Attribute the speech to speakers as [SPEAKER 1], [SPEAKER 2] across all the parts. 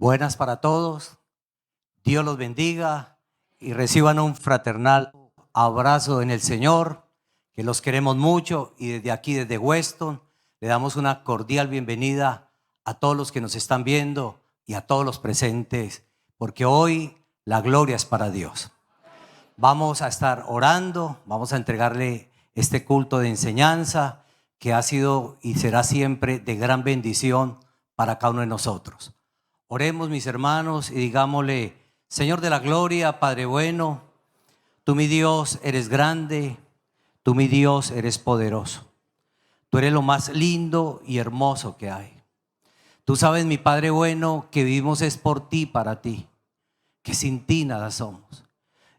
[SPEAKER 1] Buenas para todos, Dios los bendiga y reciban un fraternal abrazo en el Señor, que los queremos mucho, y desde aquí, desde Weston, le damos una cordial bienvenida a todos los que nos están viendo y a todos los presentes, porque hoy la gloria es para Dios. Vamos a estar orando, vamos a entregarle este culto de enseñanza que ha sido y será siempre de gran bendición para cada uno de nosotros. Oremos, mis hermanos, y digámosle: Señor de la gloria, Padre bueno, tú mi Dios eres grande, tú mi Dios eres poderoso. Tú eres lo más lindo y hermoso que hay. Tú sabes, mi Padre bueno, que vivimos es por ti, para ti, que sin ti nada somos.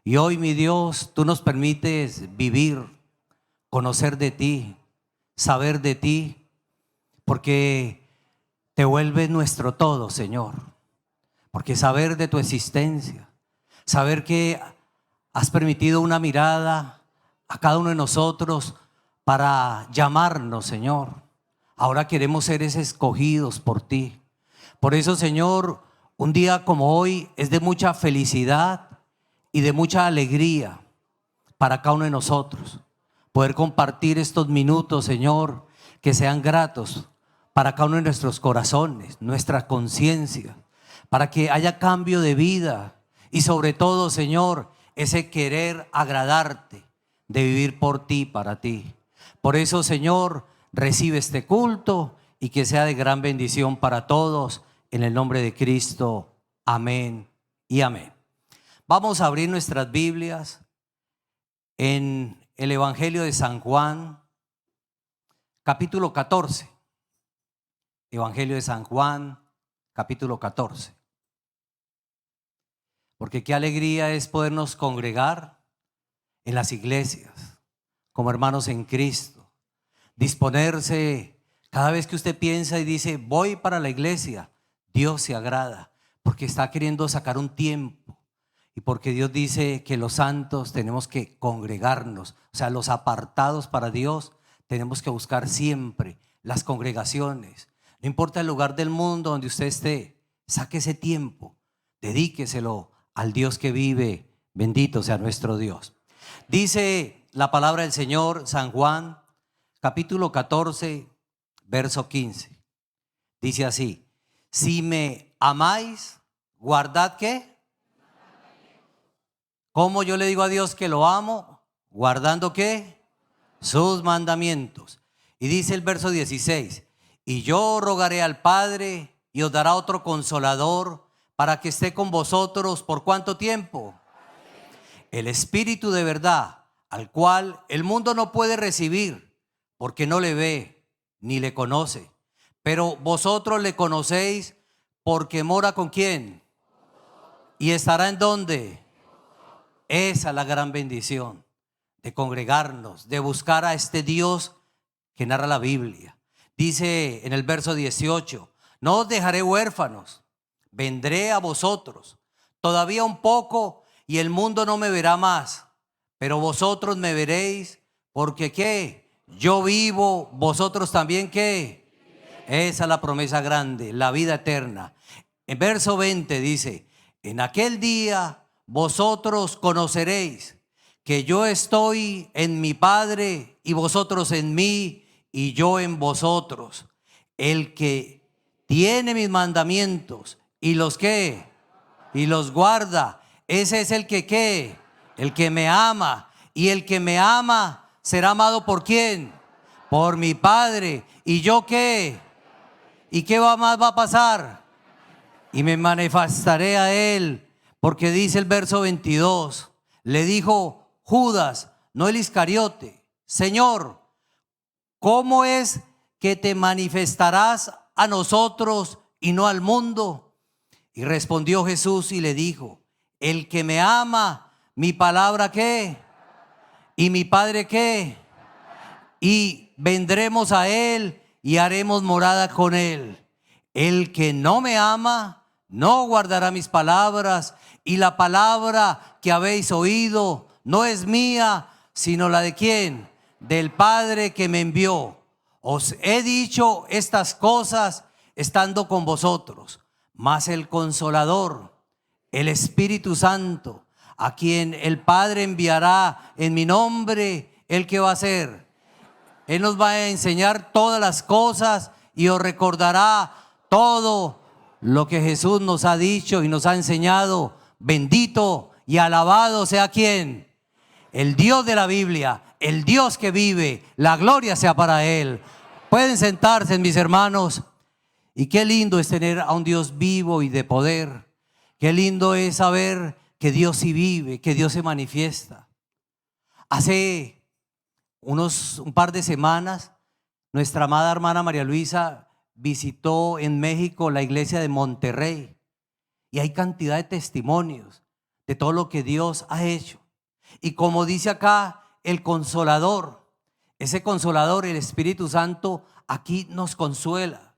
[SPEAKER 1] Y hoy, mi Dios, tú nos permites vivir, conocer de ti, saber de ti, porque te vuelves nuestro todo, Señor. Porque saber de tu existencia, saber que has permitido una mirada a cada uno de nosotros para llamarnos, Señor. Ahora queremos ser escogidos por ti. Por eso, Señor, un día como hoy es de mucha felicidad y de mucha alegría para cada uno de nosotros. Poder compartir estos minutos, Señor, que sean gratos para cada uno de nuestros corazones, nuestra conciencia, para que haya cambio de vida y sobre todo, Señor, ese querer agradarte, de vivir por ti, para ti. Por eso, Señor, recibe este culto y que sea de gran bendición para todos, en el nombre de Cristo. Amén y amén. Vamos a abrir nuestras Biblias en el Evangelio de San Juan, capítulo 14. Evangelio de San Juan, capítulo 14. Porque qué alegría es podernos congregar en las iglesias como hermanos en Cristo. Disponerse, cada vez que usted piensa y dice voy para la iglesia, Dios se agrada porque está queriendo sacar un tiempo. Y porque Dios dice que los santos tenemos que congregarnos, o sea, los apartados para Dios, tenemos que buscar siempre las congregaciones. No importa el lugar del mundo donde usted esté, saque ese tiempo, dedíqueselo al Dios que vive. Bendito sea nuestro Dios. Dice la palabra del Señor, San Juan, capítulo 14, verso 15. Dice así: si me amáis, guardad ¿qué? ¿Cómo yo le digo a Dios que lo amo? ¿Guardando qué? Sus mandamientos. Y dice el verso 16: y yo rogaré al Padre y os dará otro consolador para que esté con vosotros. ¿Por cuánto tiempo? El Espíritu de verdad, al cual el mundo no puede recibir porque no le ve ni le conoce. Pero vosotros le conocéis porque mora ¿con quién? ¿Y estará en dónde? Esa es la gran bendición de congregarnos, de buscar a este Dios que narra la Biblia. Dice en el verso 18: no os dejaré huérfanos, vendré a vosotros. Todavía un poco y el mundo no me verá más, pero vosotros me veréis, porque ¿qué? Yo vivo, vosotros también ¿qué? Esa es la promesa grande, la vida eterna. En verso 20 dice: en aquel día vosotros conoceréis que yo estoy en mi Padre y vosotros en mí y yo en vosotros. El que tiene mis mandamientos y los ¿qué? Y los guarda, ese es el que ¿qué? El que me ama. Y el que me ama será amado ¿por quién? Por mi Padre. ¿Y yo qué? ¿Y qué más va a pasar? Y me manifestaré a él. Porque dice el verso 22, le dijo Judas, no el Iscariote: Señor, ¿cómo es que te manifestarás a nosotros y no al mundo? Y respondió Jesús y le dijo: el que me ama, mi palabra ¿qué? Y mi Padre ¿qué? Y vendremos a él y haremos morada con él. El que no me ama, no guardará mis palabras, y la palabra que habéis oído no es mía, sino la de ¿quién? Del Padre que me envió. Os he dicho estas cosas estando con vosotros, Mas el Consolador, el Espíritu Santo, a quien el Padre enviará en mi nombre, ¿Él qué va a hacer? Él nos va a enseñar todas las cosas y os recordará todo lo que Jesús nos ha dicho y nos ha enseñado. Bendito y alabado sea ¿quién? El Dios de la Biblia, el Dios que vive, la gloria sea para Él. Pueden sentarse, mis hermanos. Y qué lindo es tener a un Dios vivo y de poder. Qué lindo es saber que Dios sí vive, que Dios se manifiesta. Hace un par de semanas, nuestra amada hermana María Luisa visitó en México la iglesia de Monterrey. Y hay cantidad de testimonios de todo lo que Dios ha hecho. Y como dice acá el Consolador, ese Consolador, el Espíritu Santo, aquí nos consuela.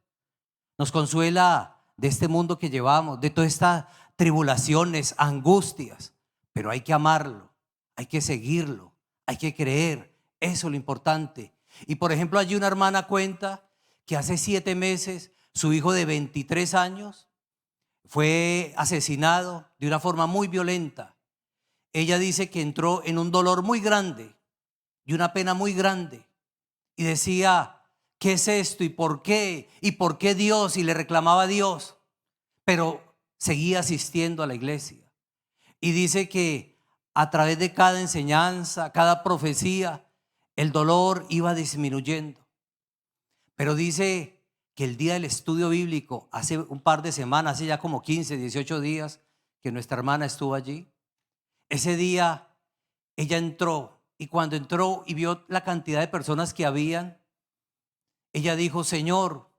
[SPEAKER 1] Nos consuela de este mundo que llevamos, de todas estas tribulaciones, angustias. Pero hay que amarlo, hay que seguirlo, hay que creer. Eso es lo importante. Y por ejemplo, allí una hermana cuenta que hace 7 meses su hijo de 23 años fue asesinado de una forma muy violenta. Ella dice que entró en un dolor muy grande y una pena muy grande. Y decía, ¿qué es esto? ¿Y por qué? ¿Y por qué Dios? Y le reclamaba a Dios. Pero seguía asistiendo a la iglesia. Y dice que a través de cada enseñanza, cada profecía, el dolor iba disminuyendo. Pero dice que el día del estudio bíblico, hace un par de semanas, hace ya como 15, 18 días que nuestra hermana estuvo allí. Ese día ella entró y cuando entró y vio la cantidad de personas que habían, ella dijo, Señor,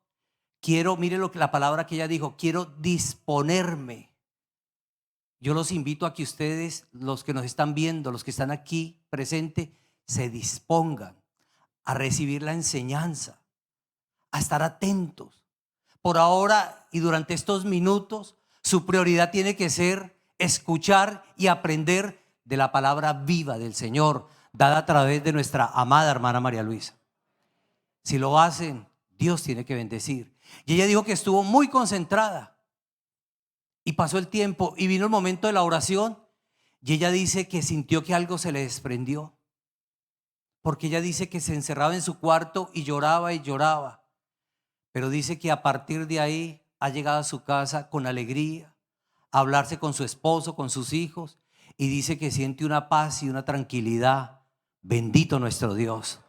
[SPEAKER 1] quiero, mire la palabra que ella dijo, quiero disponerme. Yo los invito a que ustedes, los que nos están viendo, los que están aquí presentes, se dispongan a recibir la enseñanza, a estar atentos. Por ahora y durante estos minutos, su prioridad tiene que ser escuchar y aprender de la palabra viva del Señor, dada a través de nuestra amada hermana María Luisa. Si lo hacen, Dios tiene que bendecir. Y ella dijo que estuvo muy concentrada. Y pasó el tiempo y vino el momento de la oración. Y ella dice que sintió que algo se le desprendió. Porque ella dice que se encerraba en su cuarto y lloraba y lloraba. Pero dice que a partir de ahí ha llegado a su casa con alegría, a hablarse con su esposo, con sus hijos. Y dice que siente una paz y una tranquilidad. Bendito nuestro Dios.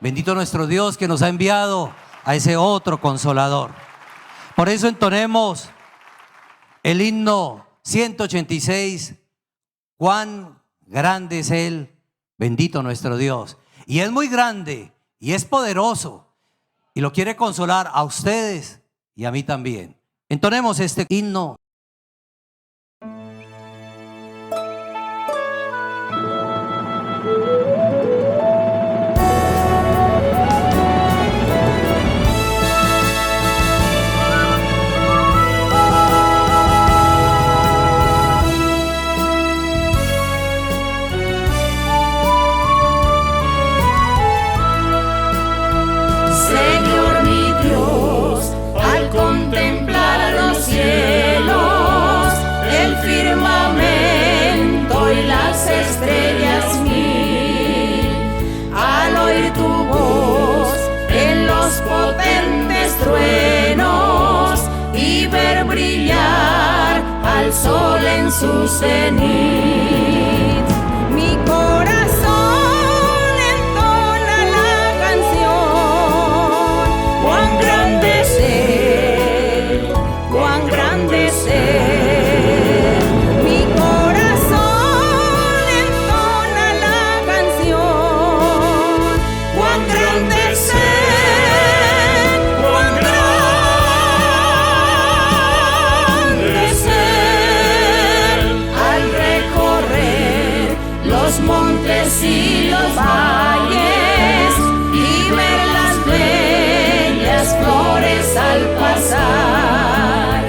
[SPEAKER 1] Bendito nuestro Dios que nos ha enviado a ese otro Consolador. Por eso entonemos el himno 186. Cuán grande es Él, bendito nuestro Dios. Y es muy grande y es poderoso y lo quiere consolar a ustedes y a mí también. Entonemos este himno.
[SPEAKER 2] Sol en su cenit, mi corazón entona la canción. Cuán grande es Él, cuán grande es Él. Mi corazón entona la canción. Cuán grande es Él. Montes y los valles y ver las bellas flores al pasar,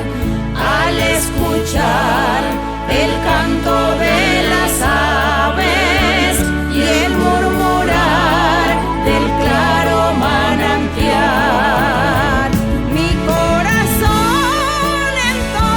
[SPEAKER 2] al escuchar el canto de las aves y el murmurar del claro manantial. Mi corazón entonces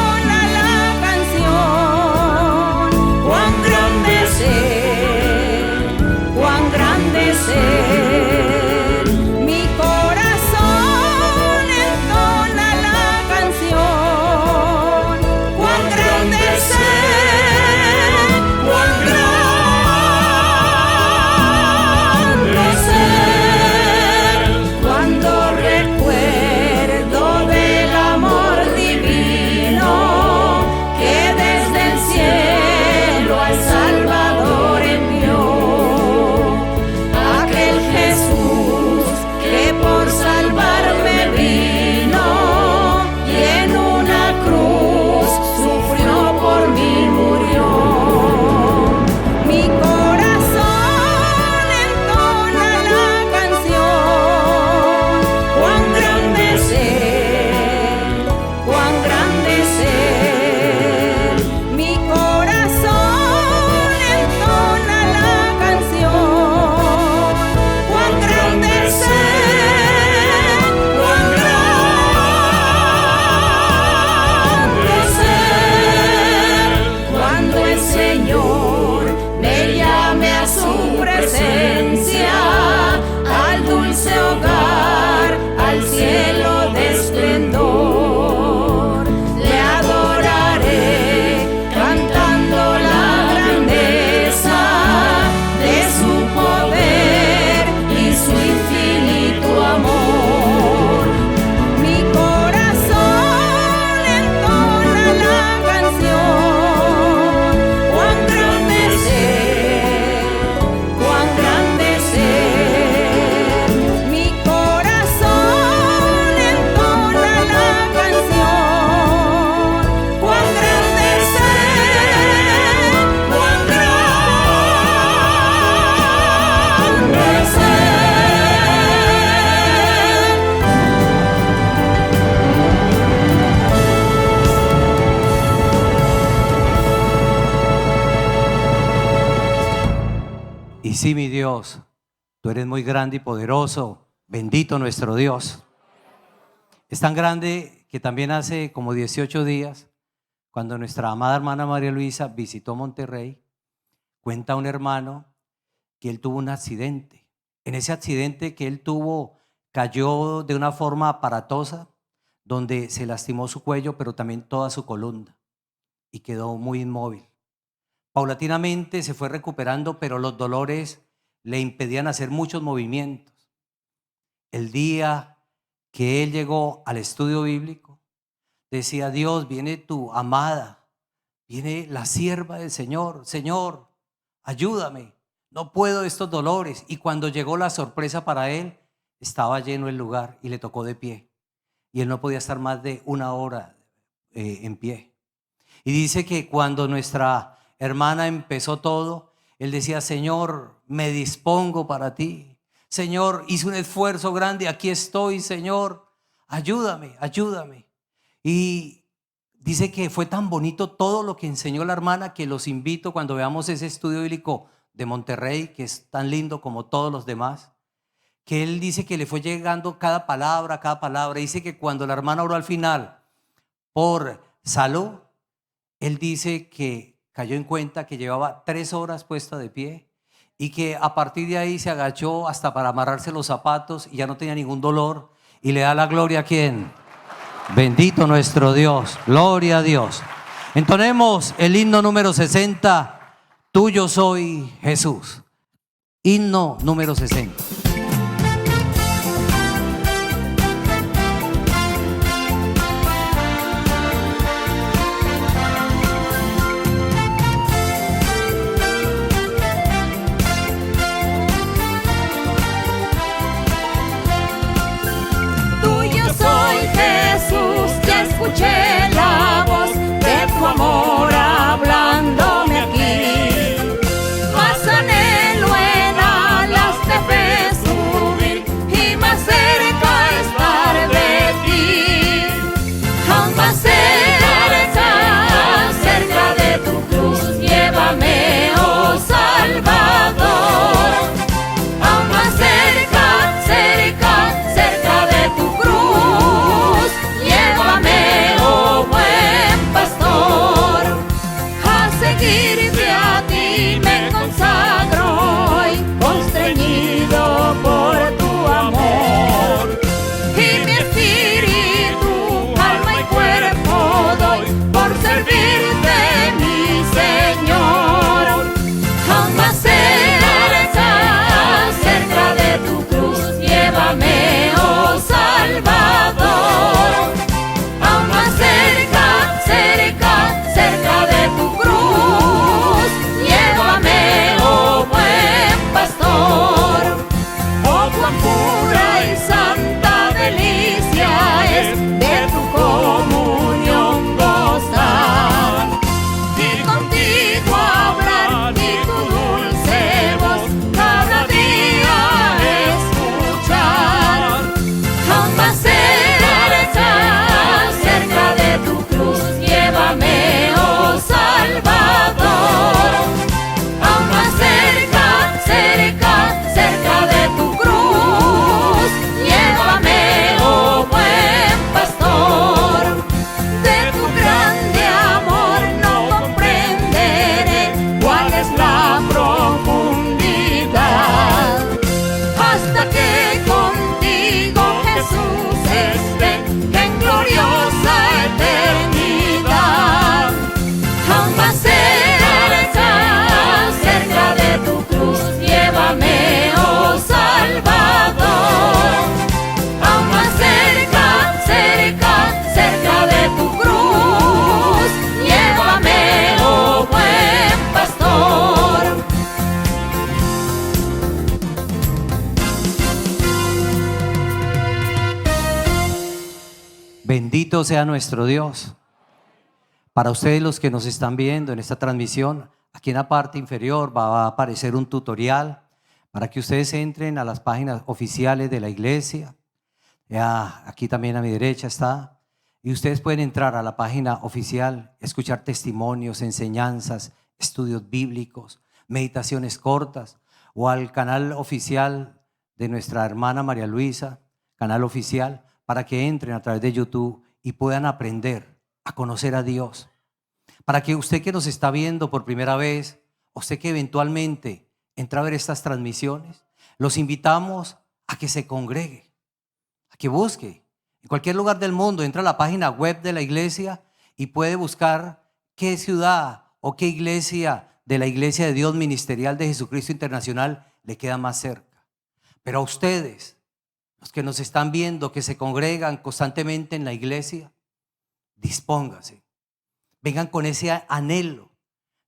[SPEAKER 1] Tú eres muy grande y poderoso. Bendito nuestro Dios. Es tan grande que también hace como 18 días, cuando nuestra amada hermana María Luisa visitó Monterrey, cuenta un hermano que él tuvo un accidente. En ese accidente que él tuvo, cayó de una forma aparatosa, donde se lastimó su cuello, pero también toda su columna, y quedó muy inmóvil. Paulatinamente se fue recuperando, pero los dolores le impedían hacer muchos movimientos. El día que él llegó al estudio bíblico, decía: Dios, viene tu amada, viene la sierva del Señor. Señor, ayúdame, no puedo estos dolores. Y cuando llegó la sorpresa para él, estaba lleno el lugar y le tocó de pie. Y él no podía estar más de una hora en pie. Y dice que cuando nuestra hermana empezó todo, él decía: Señor, me dispongo para ti. Señor, hice un esfuerzo grande, aquí estoy, Señor, ayúdame, ayúdame. Y dice que fue tan bonito todo lo que enseñó la hermana, que los invito cuando veamos ese estudio bíblico de Monterrey, que es tan lindo como todos los demás, que él dice que le fue llegando cada palabra. Dice que cuando la hermana oró al final por salud, él dice que cayó en cuenta que llevaba 3 horas puesta de pie y que a partir de ahí se agachó hasta para amarrarse los zapatos y ya no tenía ningún dolor, y le da la gloria a ¿quién? Bendito nuestro Dios, gloria a Dios. Entonemos el himno número 60, Tuyo soy Jesús. Himno número 60.
[SPEAKER 2] Escuché la voz de tu amor hablándome aquí. Más anhelo en alas de fe subir y más cerca estar de ti. Aún más cerca de tu cruz, llévame, oh Salvador. Aún más cerca de tu cruz, llévame, oh buen pastor. A seguirte a ti me consagro hoy, constreñido por tu amor. Y mi espíritu, alma y cuerpo doy por servirte, mi Señor. Aún más cerca de tu cruz, llévame, oh Salvador. Aún más cerca de tu cruz, llévame, oh buen pastor. Oh, cuán pura y santa delicia es de tu comunión gozar, y contigo hablar y tu dulce voz cada día escuchar. Aún más cerca de tu cruz, llévame, oh Salvador. Aún más cerca de tu cruz, llévame, oh buen pastor. De tu grande amor no comprenderé cuál es la profundidad, hasta que contigo, Jesús, esté en gloriosa eternidad. Aún más cerca de tu cruz, llévame, oh Salvador. Aún más cerca de tu cruz, llévame, oh buen pastor.
[SPEAKER 1] Bendito sea nuestro Dios. Para ustedes los que nos están viendo en esta transmisión, aquí en la parte inferior va a aparecer un tutorial para que ustedes entren a las páginas oficiales de la iglesia. Ya, aquí también a mi derecha está. Y ustedes pueden entrar a la página oficial, escuchar testimonios, enseñanzas, estudios bíblicos, meditaciones cortas. o al canal oficial de nuestra hermana María Luisa, canal oficial, para que entren a través de YouTube y puedan aprender a conocer a Dios. Para que usted que nos está viendo por primera vez, usted que eventualmente entra a ver estas transmisiones, los invitamos a que se congregue, a que busque. En cualquier lugar del mundo, entra a la página web de la iglesia y puede buscar qué ciudad o qué iglesia de la Iglesia de Dios Ministerial de Jesucristo Internacional le queda más cerca. Pero a ustedes, los que nos están viendo, que se congregan constantemente en la iglesia, dispóngase. Vengan con ese anhelo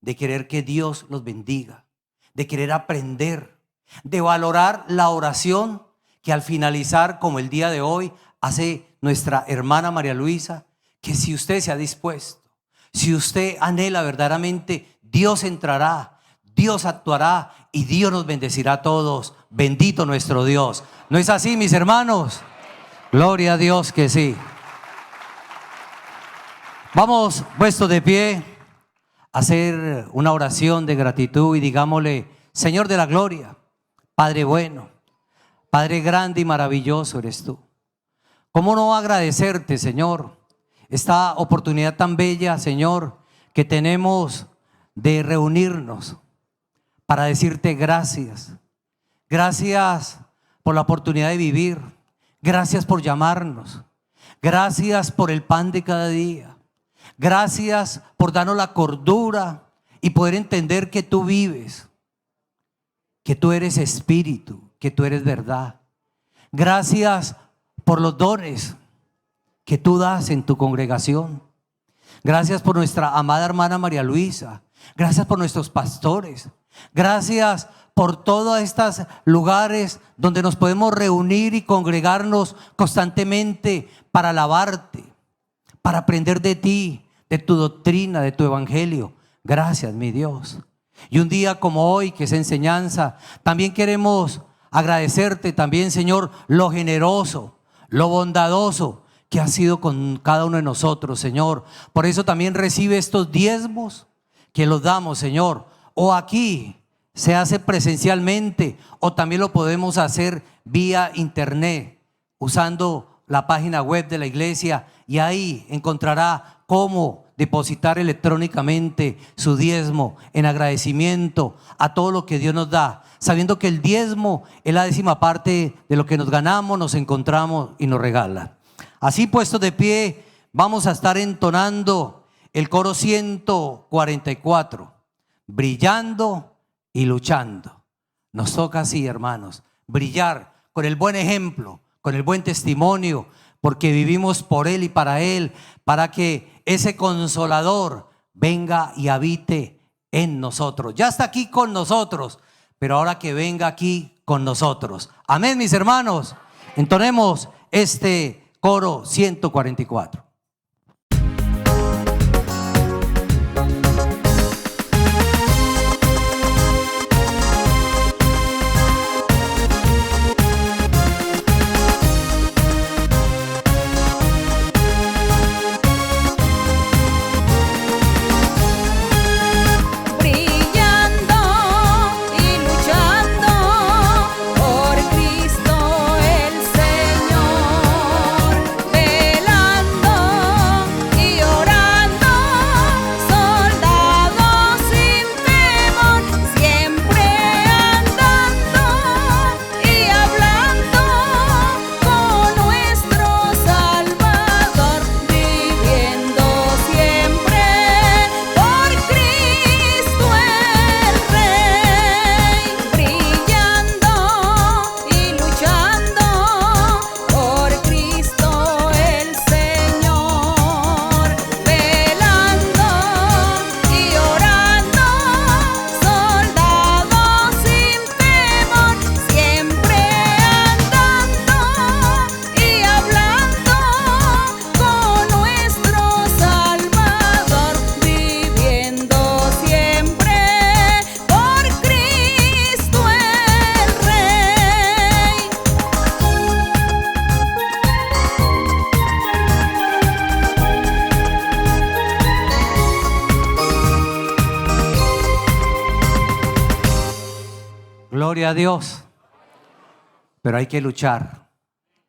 [SPEAKER 1] de querer que Dios los bendiga, de querer aprender, de valorar la oración que al finalizar, como el día de hoy, hace nuestra hermana María Luisa, que si usted se ha dispuesto, si usted anhela verdaderamente, Dios entrará, Dios actuará y Dios nos bendecirá a todos. Bendito nuestro Dios. ¿No es así, mis hermanos? Gloria a Dios que sí. Vamos puestos de pie a hacer una oración de gratitud y digámosle: Señor de la gloria, Padre bueno, Padre grande y maravilloso eres tú. ¿Cómo no agradecerte, Señor, esta oportunidad tan bella, Señor, que tenemos de reunirnos para decirte gracias? Gracias por la oportunidad de vivir. Gracias por llamarnos. Gracias por el pan de cada día. Gracias por darnos la cordura y poder entender que tú vives, que tú eres espíritu, que tú eres verdad. Gracias por los dones que tú das en tu congregación. Gracias por nuestra amada hermana María Luisa. Gracias por nuestros pastores. Gracias por todos estos lugares donde nos podemos reunir y congregarnos constantemente para alabarte, para aprender de ti, de tu doctrina, de tu evangelio. Gracias, mi Dios. Y un día como hoy, que es enseñanza, también queremos agradecerte también, Señor, lo generoso, lo bondadoso que has sido con cada uno de nosotros, Señor. Por eso también recibe estos diezmos que los damos, Señor, o aquí se hace presencialmente o también lo podemos hacer vía internet usando la página web de la iglesia, y ahí encontrará cómo depositar electrónicamente su diezmo en agradecimiento a todo lo que Dios nos da, sabiendo que el diezmo es la 10ª parte de lo que nos ganamos, nos encontramos y nos regala. Así puestos de pie, vamos a estar entonando el coro 144, brillando y luchando. Nos toca así, hermanos, brillar con el buen ejemplo, con el buen testimonio, porque vivimos por Él y para Él, para que ese consolador venga y habite en nosotros. Ya está aquí con nosotros, pero ahora que venga aquí con nosotros. Amén, mis hermanos. Entonemos este coro 144.
[SPEAKER 2] Velando
[SPEAKER 1] Gloria a Dios. Pero hay que luchar,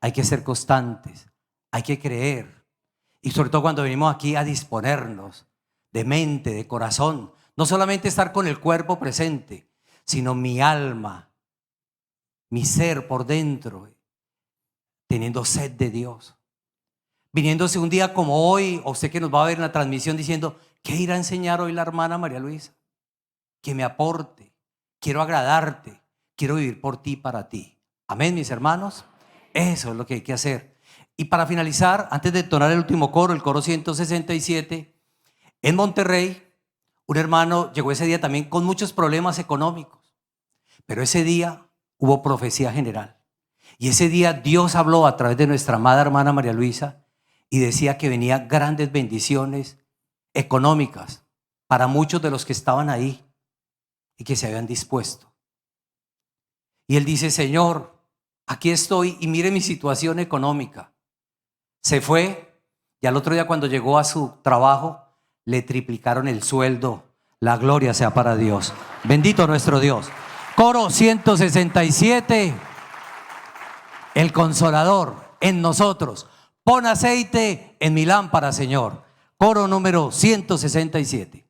[SPEAKER 1] hay que ser constantes, hay que creer. Y sobre todo cuando venimos aquí a disponernos de mente, de corazón. No solamente estar con el cuerpo presente, sino mi alma, mi ser por dentro, teniendo sed de Dios. Viniéndose un día como hoy, o usted que nos va a ver en la transmisión diciendo, ¿qué irá a enseñar hoy la hermana María Luisa? Que me aporte, quiero agradarte, quiero vivir por ti, para ti. Amén, mis hermanos. Eso es lo que hay que hacer. Y para finalizar, antes de entonar el último coro, el coro 167, en Monterrey, un hermano llegó ese día también con muchos problemas económicos, pero ese día hubo profecía general. Y ese día Dios habló a través de nuestra amada hermana María Luisa y decía que venía grandes bendiciones económicas para muchos de los que estaban ahí y que se habían dispuesto. Y él dice, Señor, aquí estoy y mire mi situación económica. Se fue y al otro día cuando llegó a su trabajo le triplicaron el sueldo. La gloria sea para Dios. Bendito nuestro Dios. Coro 167. El Consolador en nosotros. Pon aceite en mi lámpara, Señor. Coro número 167.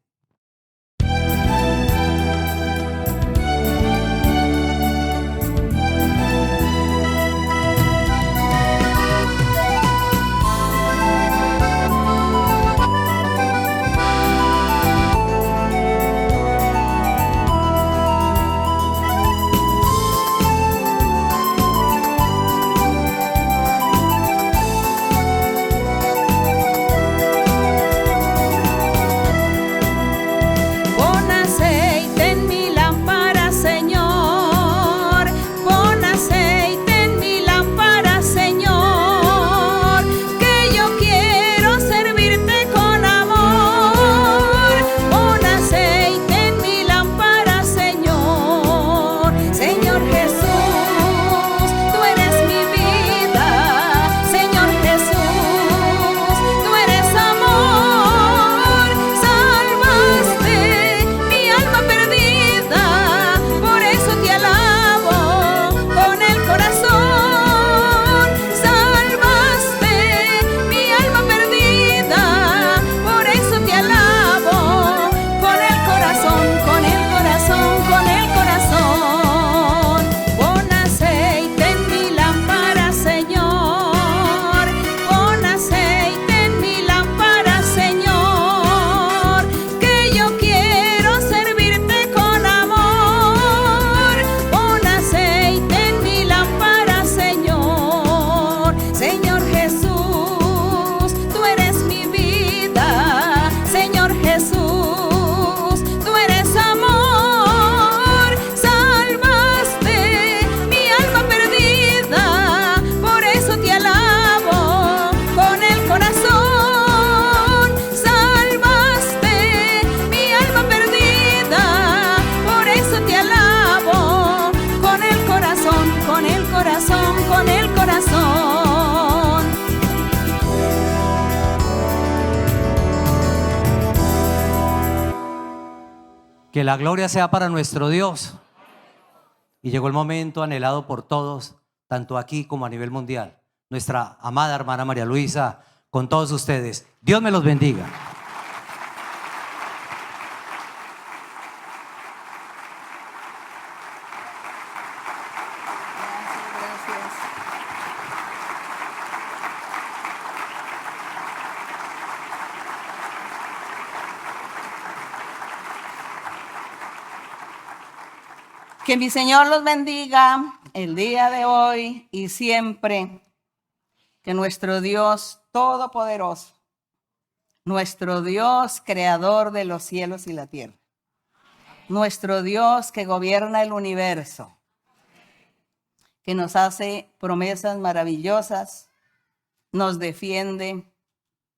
[SPEAKER 1] Que la gloria sea para nuestro Dios. Y llegó el momento anhelado por todos, tanto aquí como a nivel mundial. Nuestra amada hermana María Luisa, con todos ustedes. Dios me los bendiga.
[SPEAKER 3] Que mi Señor los bendiga el día de hoy y siempre. Que nuestro Dios todopoderoso, nuestro Dios creador de los cielos y la tierra, nuestro Dios que gobierna el universo, que nos hace promesas maravillosas, nos defiende,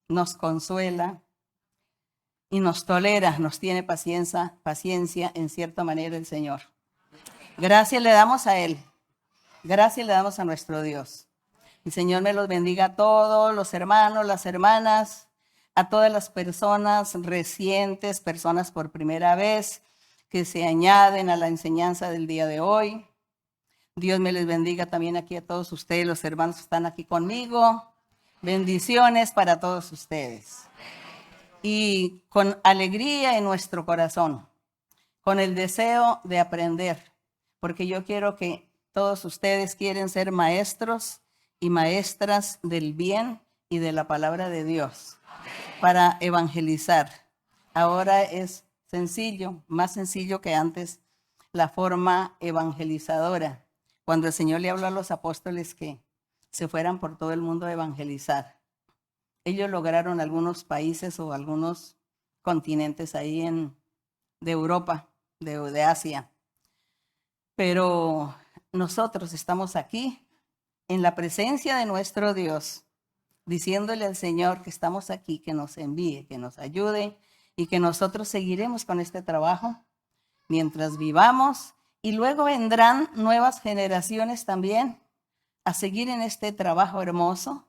[SPEAKER 3] nos consuela y nos tolera, nos tiene paciencia en cierta manera el Señor. Gracias le damos a Él. Gracias le damos a nuestro Dios. El Señor me los bendiga a todos los hermanos, las hermanas, a todas las personas recientes, personas por primera vez, que se añaden a la enseñanza del día de hoy. Dios me les bendiga también aquí a todos ustedes, los hermanos que están aquí conmigo. Bendiciones para todos ustedes. Y con alegría en nuestro corazón, con el deseo de aprender, porque yo quiero que todos ustedes quieren ser maestros y maestras del bien y de la palabra de Dios para evangelizar. Ahora es sencillo, más sencillo que antes, la forma evangelizadora. Cuando el Señor le habló a los apóstoles que se fueran por todo el mundo a evangelizar. Ellos lograron algunos países o algunos continentes ahí de Europa, de Asia. Pero nosotros estamos aquí en la presencia de nuestro Dios, diciéndole al Señor que estamos aquí, que nos envíe, que nos ayude y que nosotros seguiremos con este trabajo mientras vivamos. Y luego vendrán nuevas generaciones también a seguir en este trabajo hermoso,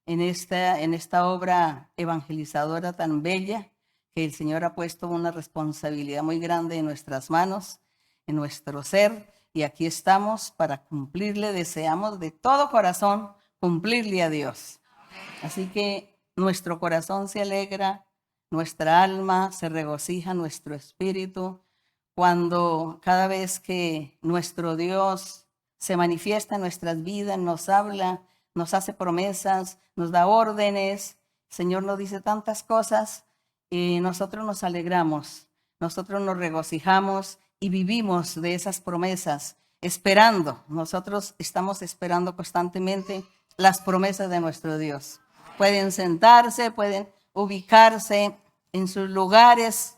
[SPEAKER 3] en esta obra evangelizadora tan bella que el Señor ha puesto una responsabilidad muy grande en nuestras manos, en nuestro ser. Y aquí estamos para cumplirle, deseamos de todo corazón cumplirle a Dios. Así que nuestro corazón se alegra, nuestra alma se regocija, nuestro espíritu, cuando cada vez que nuestro Dios se manifiesta en nuestras vidas, nos habla, nos hace promesas, nos da órdenes. El Señor nos dice tantas cosas y nosotros nos alegramos, nosotros nos regocijamos y vivimos de esas promesas, esperando. Nosotros estamos esperando constantemente las promesas de nuestro Dios. Pueden sentarse, pueden ubicarse en sus lugares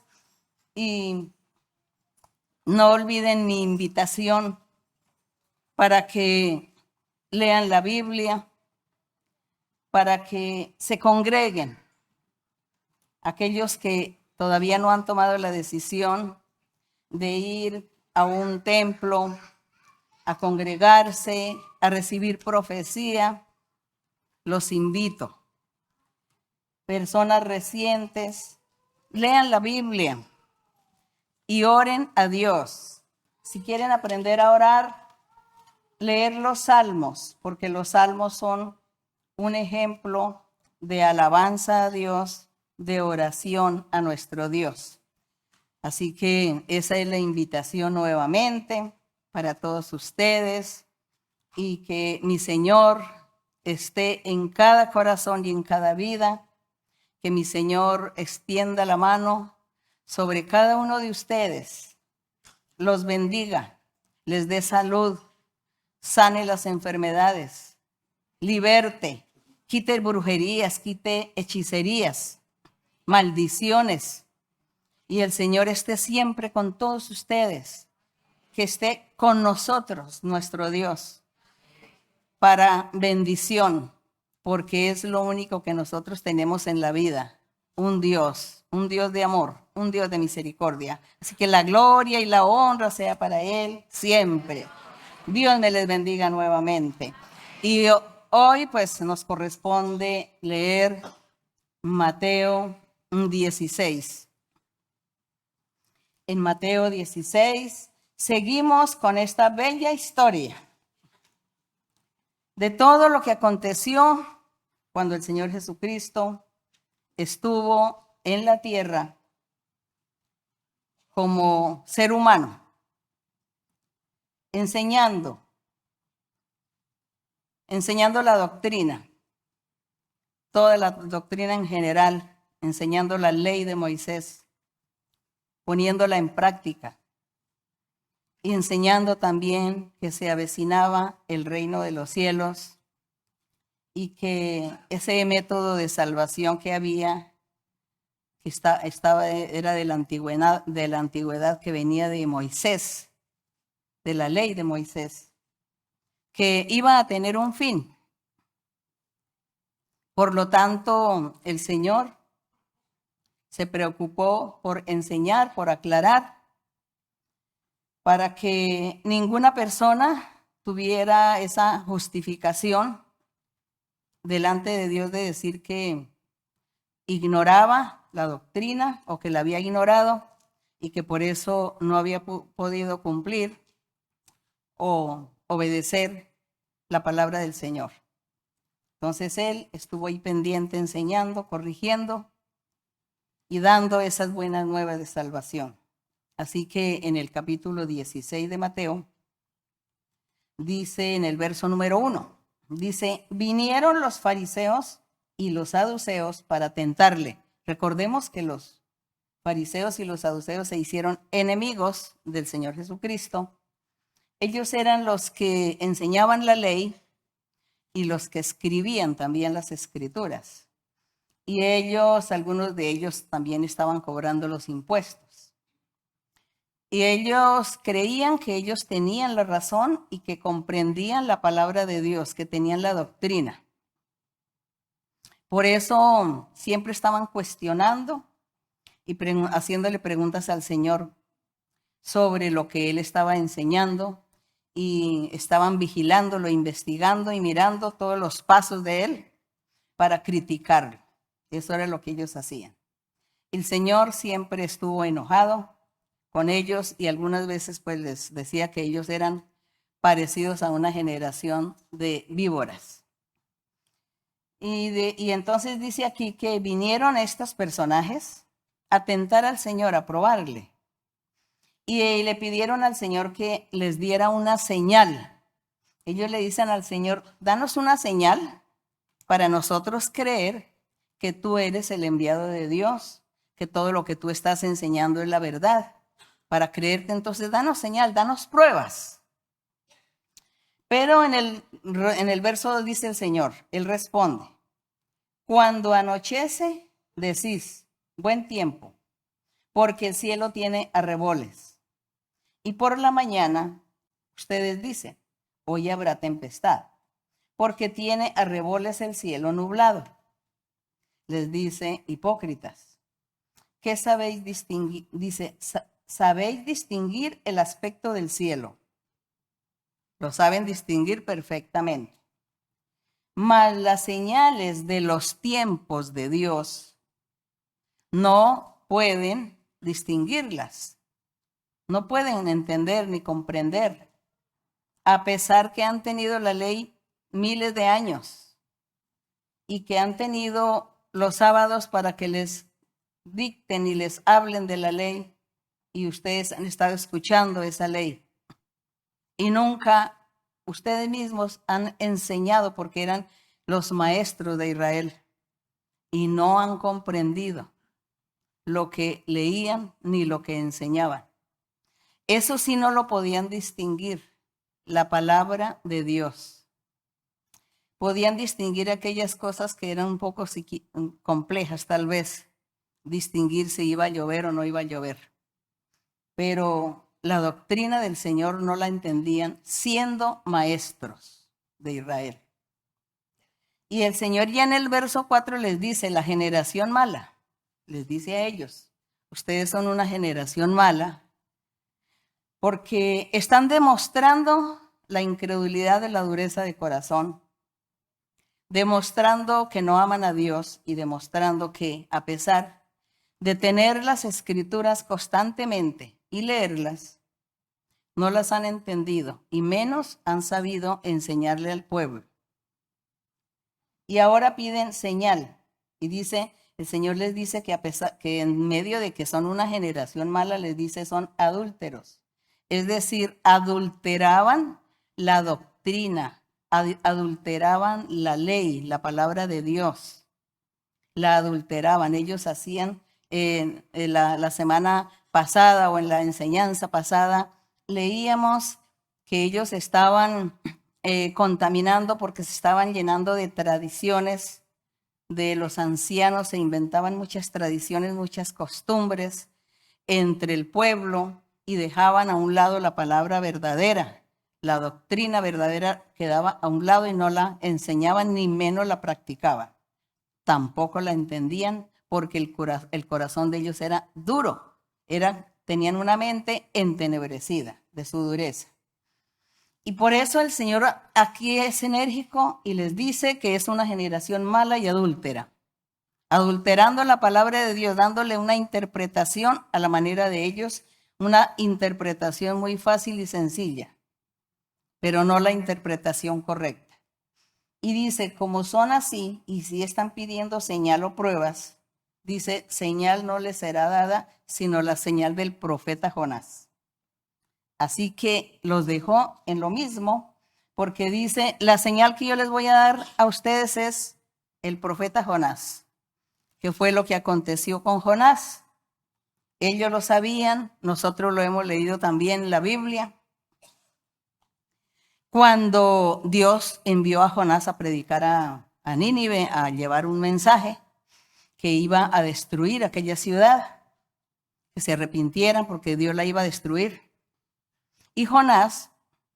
[SPEAKER 3] y no olviden mi invitación para que lean la Biblia, para que se congreguen. Aquellos que todavía no han tomado la decisión de ir a un templo, a congregarse, a recibir profecía, los invito. Personas recientes, lean la Biblia y oren a Dios. Si quieren aprender a orar, leer los salmos, porque los salmos son un ejemplo de alabanza a Dios, de oración a nuestro Dios. Así que esa es la invitación nuevamente para todos ustedes y que mi Señor esté en cada corazón y en cada vida, que mi Señor extienda la mano sobre cada uno de ustedes, los bendiga, les dé salud, sane las enfermedades, liberte, quite brujerías, quite hechicerías, maldiciones. Y el Señor esté siempre con todos ustedes, que esté con nosotros, nuestro Dios, para bendición, porque es lo único que nosotros tenemos en la vida, un Dios de amor, un Dios de misericordia. Así que la gloria y la honra sea para Él siempre. Dios me les bendiga nuevamente. Y hoy pues nos corresponde leer Mateo 16. En Mateo 16 seguimos con esta bella historia de todo lo que aconteció cuando el Señor Jesucristo estuvo en la tierra como ser humano, enseñando la doctrina, toda la doctrina en general, enseñando la ley de Moisés, poniéndola en práctica y enseñando también que se avecinaba el reino de los cielos y que ese método de salvación que había, que era de la antigüedad que venía de Moisés, de la ley de Moisés, que iba a tener un fin. Por lo tanto, el Señor se preocupó por enseñar, por aclarar, para que ninguna persona tuviera esa justificación delante de Dios de decir que ignoraba la doctrina o que la había ignorado y que por eso no había podido cumplir o obedecer la palabra del Señor. Entonces él estuvo ahí pendiente, enseñando, corrigiendo y dando esas buenas nuevas de salvación. Así que en el capítulo 16 de Mateo, dice en el verso número 1, dice, vinieron los fariseos y los saduceos para tentarle. Recordemos que los fariseos y los saduceos se hicieron enemigos del Señor Jesucristo. Ellos eran los que enseñaban la ley y los que escribían también las escrituras. Y ellos, algunos de ellos también estaban cobrando los impuestos. Y ellos creían que ellos tenían la razón y que comprendían la palabra de Dios, que tenían la doctrina. Por eso siempre estaban cuestionando y haciéndole preguntas al Señor sobre lo que Él estaba enseñando, y estaban vigilándolo, investigando y mirando todos los pasos de Él para criticarlo. Eso era lo que ellos hacían. El Señor siempre estuvo enojado con ellos y algunas veces pues les decía que ellos eran parecidos a una generación de víboras. Y entonces dice aquí que vinieron estos personajes a tentar al Señor, a probarle. Y le pidieron al Señor que les diera una señal. Ellos le dicen al Señor, danos una señal para nosotros creer que tú eres el enviado de Dios, que todo lo que tú estás enseñando es la verdad. Para creerte, entonces, danos señal, danos pruebas. Pero en el verso dice el Señor, Él responde, cuando anochece, decís, buen tiempo, porque el cielo tiene arreboles. Y por la mañana, ustedes dicen, hoy habrá tempestad, porque tiene arreboles el cielo nublado. Les dice, hipócritas, ¿qué sabéis distinguir? Dice, ¿sabéis distinguir el aspecto del cielo? Lo saben distinguir perfectamente. Mas las señales de los tiempos de Dios no pueden distinguirlas. No pueden entender ni comprender, a pesar que han tenido la ley miles de años y que han tenido los sábados para que les dicten y les hablen de la ley, y ustedes han estado escuchando esa ley. Y nunca ustedes mismos han enseñado, porque eran los maestros de Israel, y no han comprendido lo que leían ni lo que enseñaban. Eso sí no lo podían distinguir, la palabra de Dios. Podían distinguir aquellas cosas que eran un poco complejas, tal vez, distinguir si iba a llover o no iba a llover. Pero la doctrina del Señor no la entendían siendo maestros de Israel. Y el Señor ya en el verso 4 les dice, la generación mala, les dice a ellos, ustedes son una generación mala, porque están demostrando la incredulidad de la dureza de corazón, demostrando que no aman a Dios y demostrando que a pesar de tener las escrituras constantemente y leerlas, no las han entendido y menos han sabido enseñarle al pueblo. Y ahora piden señal y dice, el Señor les dice que a pesar que en medio de que son una generación mala, les dice son adúlteros. Es decir, adulteraban la doctrina, adulteraban la ley, la palabra de Dios. La adulteraban. Ellos hacían la semana pasada o en la enseñanza pasada, leíamos que ellos estaban contaminando porque se estaban llenando de tradiciones de los ancianos, se inventaban muchas tradiciones, muchas costumbres entre el pueblo, y dejaban a un lado la palabra verdadera. La doctrina verdadera quedaba a un lado y no la enseñaban ni menos la practicaban. Tampoco la entendían porque el corazón de ellos era duro. Tenían una mente entenebrecida de su dureza. Y por eso el Señor aquí es enérgico y les dice que es una generación mala y adúltera. adulterando la palabra de Dios, dándole una interpretación a la manera de ellos, una interpretación muy fácil y sencilla, pero no la interpretación correcta. Y dice, como son así, y si están pidiendo señal o pruebas, dice, señal no les será dada, sino la señal del profeta Jonás. Así que los dejó en lo mismo, porque dice, la señal que yo les voy a dar a ustedes es el profeta Jonás, que fue lo que aconteció con Jonás. Ellos lo sabían, nosotros lo hemos leído también en la Biblia. Cuando Dios envió a Jonás a predicar a Nínive, a llevar un mensaje que iba a destruir aquella ciudad, que se arrepintieran porque Dios la iba a destruir. Y Jonás,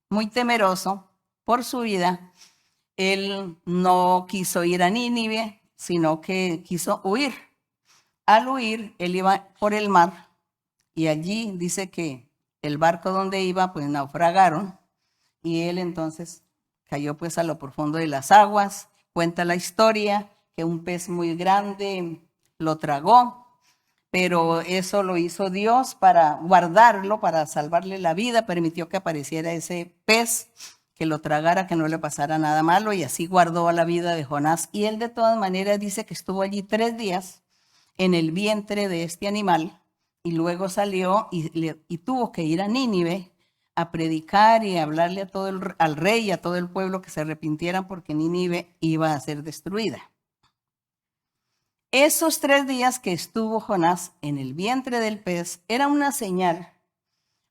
[SPEAKER 3] muy temeroso por su vida, él no quiso ir a Nínive, sino que quiso huir. Al huir, él iba por el mar y allí dice que el barco donde iba, pues naufragaron y él entonces cayó pues a lo profundo de las aguas. Cuenta la historia que un pez muy grande lo tragó, pero eso lo hizo Dios para guardarlo, para salvarle la vida. Permitió que apareciera ese pez, que lo tragara, que no le pasara nada malo, y así guardó a la vida de Jonás. Y él de todas maneras dice que estuvo allí 3 días en el vientre de este animal, y luego salió y tuvo que ir a Nínive a predicar y a hablarle a al rey y a todo el pueblo que se arrepintieran porque Nínive iba a ser destruida. Esos 3 días que estuvo Jonás en el vientre del pez era una señal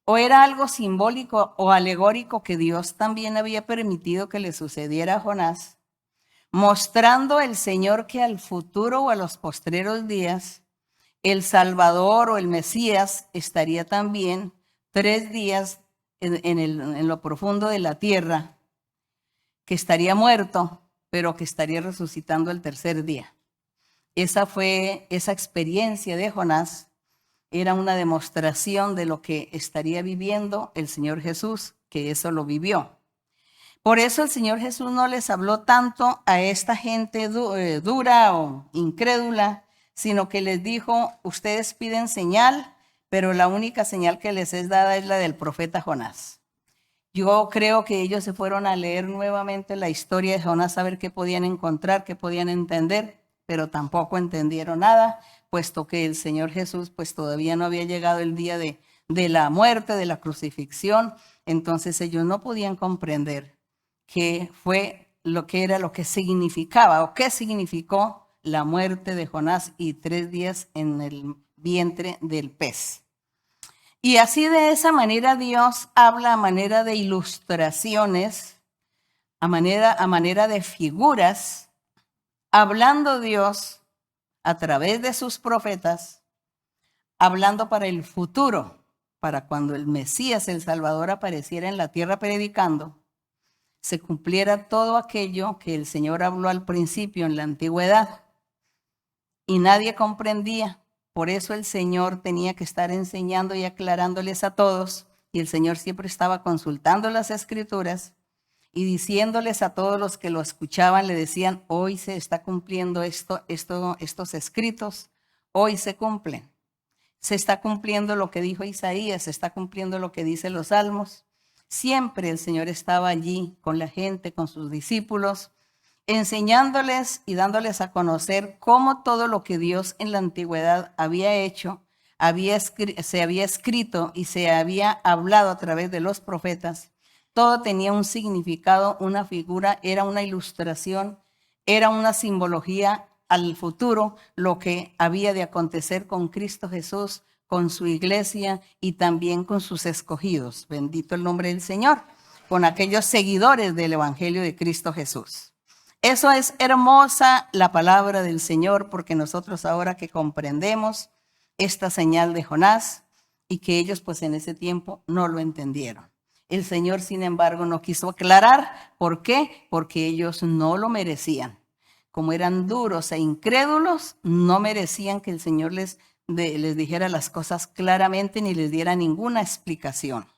[SPEAKER 3] o era algo simbólico o alegórico que Dios también había permitido que le sucediera a Jonás, mostrando el Señor que al futuro o a los postreros días el Salvador o el Mesías estaría también 3 días en lo profundo de la tierra, que estaría muerto, pero que estaría resucitando el 3er día. Esa experiencia de Jonás era una demostración de lo que estaría viviendo el Señor Jesús, que eso lo vivió. Por eso el Señor Jesús no les habló tanto a esta gente dura o incrédula, sino que les dijo, ustedes piden señal, pero la única señal que les es dada es la del profeta Jonás. Yo creo que ellos se fueron a leer nuevamente la historia de Jonás a ver qué podían encontrar, qué podían entender, pero tampoco entendieron nada, puesto que el Señor Jesús pues todavía no había llegado el día de la muerte, de la crucifixión. Entonces ellos no podían comprender qué fue lo que era, lo que significaba o qué significó la muerte de Jonás y 3 días en el vientre del pez. Y así de esa manera Dios habla a manera de ilustraciones, a manera de figuras, hablando Dios a través de sus profetas, hablando para el futuro, para cuando el Mesías, el Salvador, apareciera en la tierra predicando, se cumpliera todo aquello que el Señor habló al principio en la antigüedad y nadie comprendía. Por eso el Señor tenía que estar enseñando y aclarándoles a todos, y el Señor siempre estaba consultando las Escrituras y diciéndoles a todos los que lo escuchaban, le decían, hoy se está cumpliendo estos escritos, hoy se cumplen. Se está cumpliendo lo que dijo Isaías, se está cumpliendo lo que dicen los salmos. Siempre el Señor estaba allí con la gente, con sus discípulos, enseñándoles y dándoles a conocer cómo todo lo que Dios en la antigüedad había hecho, se había escrito y se había hablado a través de los profetas. Todo tenía un significado, una figura, era una ilustración, era una simbología al futuro, lo que había de acontecer con Cristo Jesús, con su iglesia y también con sus escogidos. Bendito el nombre del Señor, con aquellos seguidores del Evangelio de Cristo Jesús. Eso es hermosa la palabra del Señor, porque nosotros ahora que comprendemos esta señal de Jonás y que ellos pues en ese tiempo no lo entendieron. El Señor, sin embargo, no quiso aclarar. ¿Por qué? Porque ellos no lo merecían. Como eran duros e incrédulos, no merecían que el Señor les dijera las cosas claramente ni les diera ninguna explicación.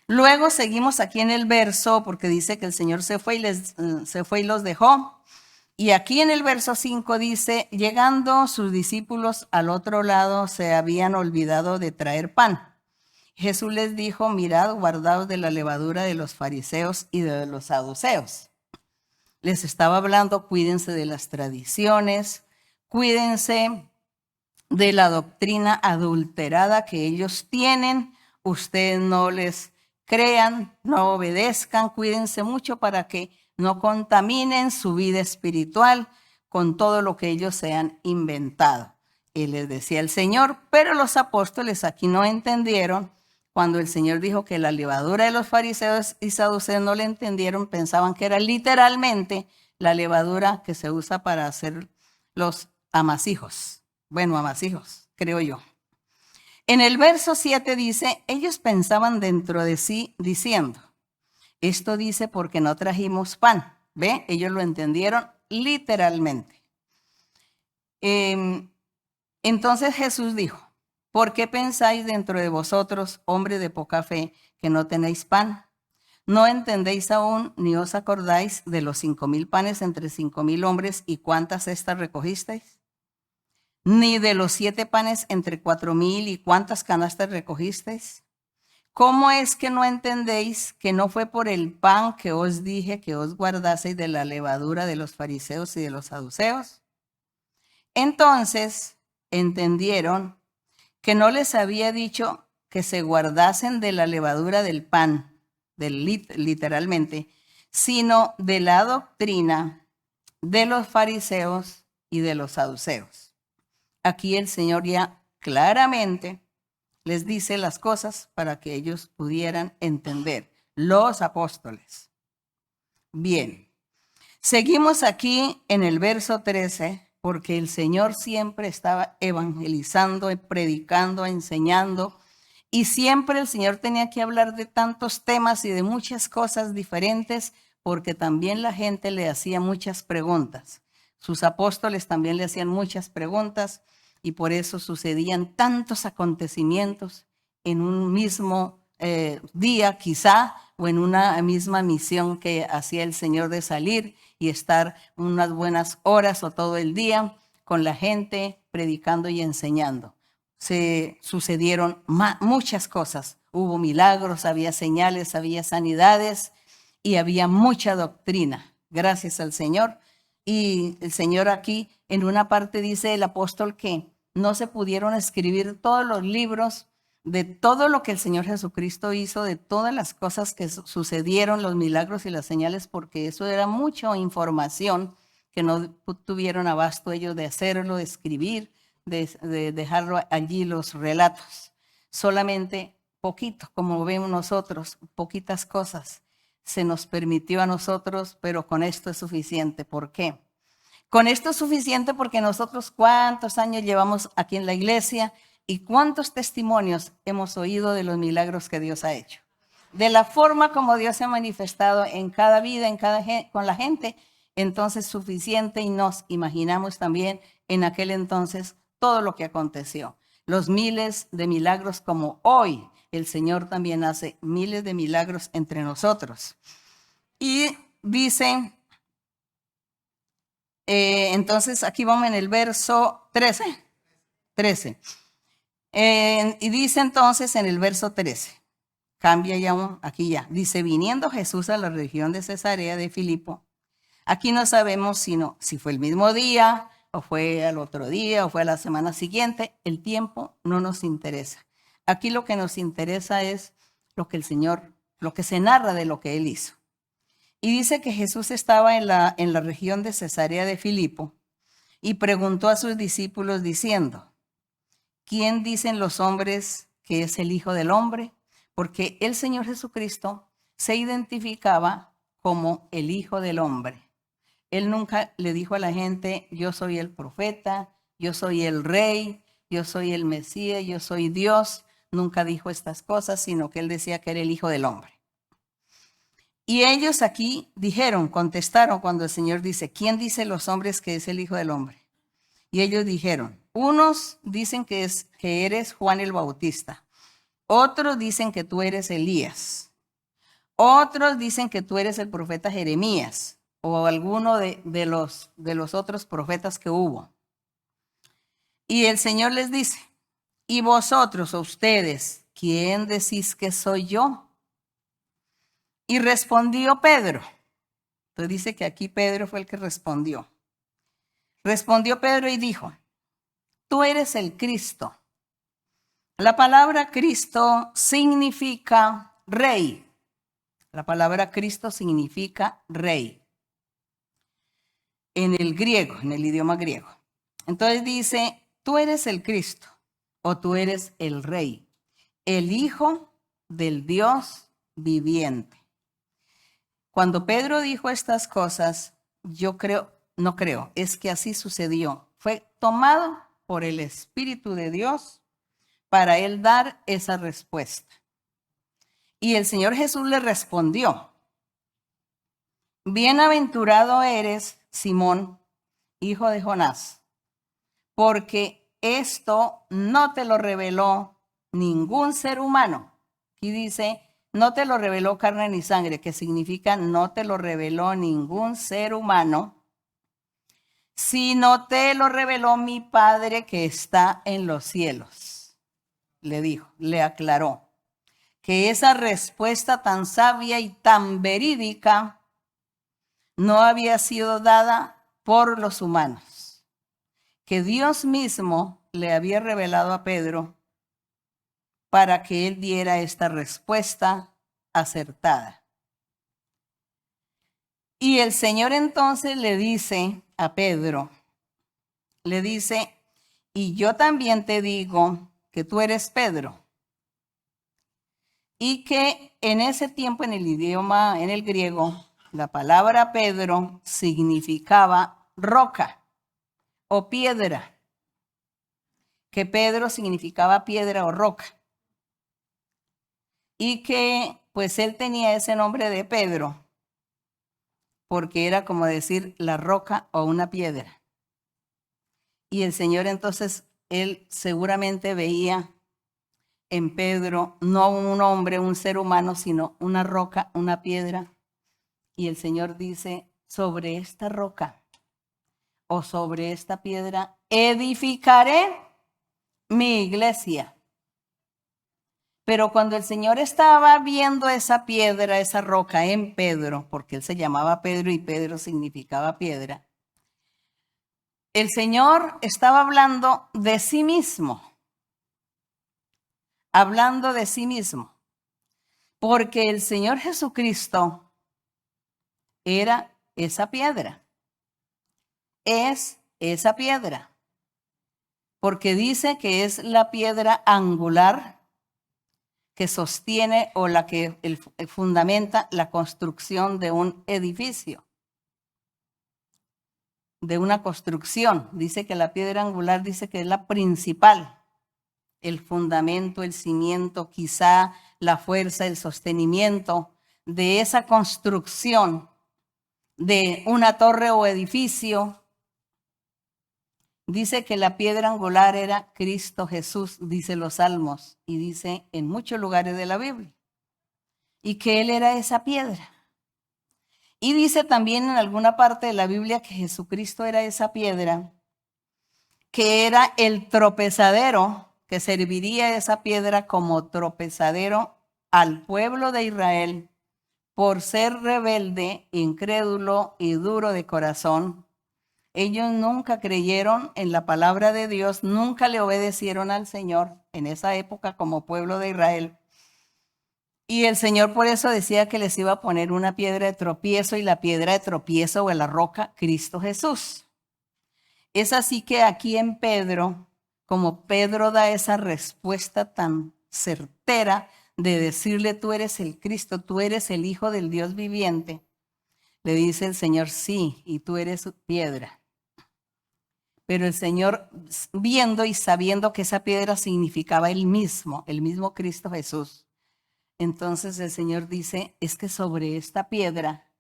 [SPEAKER 3] Luego seguimos aquí en el verso porque dice que el Señor se fue y los dejó. Y aquí en el verso 5 dice, llegando sus discípulos al otro lado, se habían olvidado de traer pan. Jesús les dijo, mirad, guardaos de la levadura de los fariseos y de los saduceos. Les estaba hablando, cuídense de las tradiciones, cuídense de la doctrina adulterada que ellos tienen. Ustedes no les crean, no obedezcan, cuídense mucho para que no contaminen su vida espiritual con todo lo que ellos se han inventado. Y les decía el Señor, pero los apóstoles aquí no entendieron. Cuando el Señor dijo que la levadura de los fariseos y saduceos no le entendieron, pensaban que era literalmente la levadura que se usa para hacer los amasijos. Bueno, amasijos, creo yo. En el verso 7 dice, ellos pensaban dentro de sí diciendo, esto dice porque no trajimos pan. ¿Ve? Ellos lo entendieron literalmente. Entonces Jesús dijo, ¿por qué pensáis dentro de vosotros, hombre de poca fe, que no tenéis pan? ¿No entendéis aún, ni os acordáis de los 5,000 panes entre 5,000 hombres y cuántas cestas recogisteis? ¿Ni de los 7 panes entre 4,000 y cuántas canastas recogisteis? ¿Cómo es que no entendéis que no fue por el pan que os dije que os guardaseis de la levadura de los fariseos y de los saduceos? Entonces entendieron que no les había dicho que se guardasen de la levadura del pan, literalmente, sino de la doctrina de los fariseos y de los saduceos. Aquí el Señor ya claramente les dice las cosas para que ellos pudieran entender, los apóstoles. Bien, seguimos aquí en el verso 13, porque el Señor siempre estaba evangelizando, predicando, enseñando, y siempre el Señor tenía que hablar de tantos temas y de muchas cosas diferentes, porque también la gente le hacía muchas preguntas. Sus apóstoles también le hacían muchas preguntas, y por eso sucedían tantos acontecimientos en un mismo día quizá, o en una misma misión que hacía el Señor de salir y estar unas buenas horas o todo el día con la gente predicando y enseñando. Se sucedieron muchas cosas, hubo milagros, había señales, había sanidades y había mucha doctrina, gracias al Señor. Y el Señor aquí en una parte dice el apóstol que no se pudieron escribir todos los libros de todo lo que el Señor Jesucristo hizo, de todas las cosas que sucedieron, los milagros y las señales, porque eso era mucha información que no tuvieron abasto ellos de hacerlo, de escribir, de dejarlo allí los relatos. Solamente poquito, como vemos nosotros, poquitas cosas se nos permitió a nosotros, pero con esto es suficiente. ¿Por qué? Con esto es suficiente porque nosotros cuántos años llevamos aquí en la iglesia y cuántos testimonios hemos oído de los milagros que Dios ha hecho. De la forma como Dios se ha manifestado en cada vida, con la gente, entonces suficiente, y nos imaginamos también en aquel entonces todo lo que aconteció. Los miles de milagros como hoy el Señor también hace miles de milagros entre nosotros. Y dice... entonces aquí vamos en el verso 13. Y dice entonces en el verso 13, cambia ya, aquí ya, dice, viniendo Jesús a la región de Cesarea de Filipo, aquí no sabemos si fue el mismo día, o fue al otro día, o fue a la semana siguiente, el tiempo no nos interesa. Aquí lo que nos interesa es lo que el Señor, lo que se narra de lo que Él hizo. Y dice que Jesús estaba en la región de Cesarea de Filipo y preguntó a sus discípulos diciendo, ¿quién dicen los hombres que es el Hijo del Hombre? Porque el Señor Jesucristo se identificaba como el Hijo del Hombre. Él nunca le dijo a la gente, yo soy el profeta, yo soy el rey, yo soy el Mesías, yo soy Dios. Nunca dijo estas cosas, sino que él decía que era el Hijo del Hombre. Y ellos aquí contestaron cuando el Señor dice, ¿quién dice los hombres que es el Hijo del Hombre? Y ellos dijeron, unos dicen que eres Juan el Bautista, otros dicen que tú eres Elías, otros dicen que tú eres el profeta Jeremías, o alguno de los otros profetas que hubo. Y el Señor les dice, ¿y vosotros o ustedes, quién decís que soy yo? Y respondió Pedro. Entonces dice que aquí Pedro fue el que respondió. Respondió Pedro y dijo, tú eres el Cristo. La palabra Cristo significa rey. La palabra Cristo significa rey. En el griego, en el idioma griego. Entonces dice, tú eres el Cristo o tú eres el rey, el Hijo del Dios viviente. Cuando Pedro dijo estas cosas, es que así sucedió. Fue tomado por el Espíritu de Dios para él dar esa respuesta. Y el Señor Jesús le respondió, bienaventurado eres, Simón, hijo de Jonás, porque esto no te lo reveló ningún ser humano. Aquí dice, no te lo reveló carne ni sangre, que significa no te lo reveló ningún ser humano, sino te lo reveló mi Padre que está en los cielos. Le dijo, le aclaró que esa respuesta tan sabia y tan verídica no había sido dada por los humanos, que Dios mismo le había revelado a Pedro para que él diera esta respuesta acertada. Y el Señor entonces le dice a Pedro, le dice, y yo también te digo que tú eres Pedro. Y que en ese tiempo en el idioma, en el griego, la palabra Pedro significaba roca o piedra. Que Pedro significaba piedra o roca. Y que pues él tenía ese nombre de Pedro porque era como decir la roca o una piedra. Y el Señor entonces, él seguramente veía en Pedro no un hombre, un ser humano, sino una roca, una piedra. Y el Señor dice, sobre esta roca o sobre esta piedra edificaré mi iglesia. Pero cuando el Señor estaba viendo esa piedra, esa roca en Pedro, porque él se llamaba Pedro y Pedro significaba piedra, el Señor estaba hablando de sí mismo. Hablando de sí mismo. Porque el Señor Jesucristo era esa piedra. Es esa piedra. Porque dice que es la piedra angular que sostiene o la que fundamenta la construcción de un edificio. De una construcción. Dice que la piedra angular dice que es la principal. El fundamento, el cimiento, quizá la fuerza, el sostenimiento de esa construcción de una torre o edificio. Dice que la piedra angular era Cristo Jesús, dice los Salmos, y dice en muchos lugares de la Biblia, y que Él era esa piedra. Y dice también en alguna parte de la Biblia que Jesucristo era esa piedra, que era el tropezadero, que serviría esa piedra como tropezadero al pueblo de Israel por ser rebelde, incrédulo y duro de corazón. Ellos nunca creyeron en la palabra de Dios, nunca le obedecieron al Señor en esa época como pueblo de Israel. Y el Señor por eso decía que les iba a poner una piedra de tropiezo, y la piedra de tropiezo o la roca, Cristo Jesús. Es así que aquí en Pedro, como Pedro da esa respuesta tan certera de decirle tú eres el Cristo, tú eres el Hijo del Dios viviente, le dice el Señor, sí, y tú eres piedra. Pero el Señor, viendo y sabiendo que esa piedra significaba el mismo Cristo Jesús, entonces el Señor dice, es que sobre esta piedra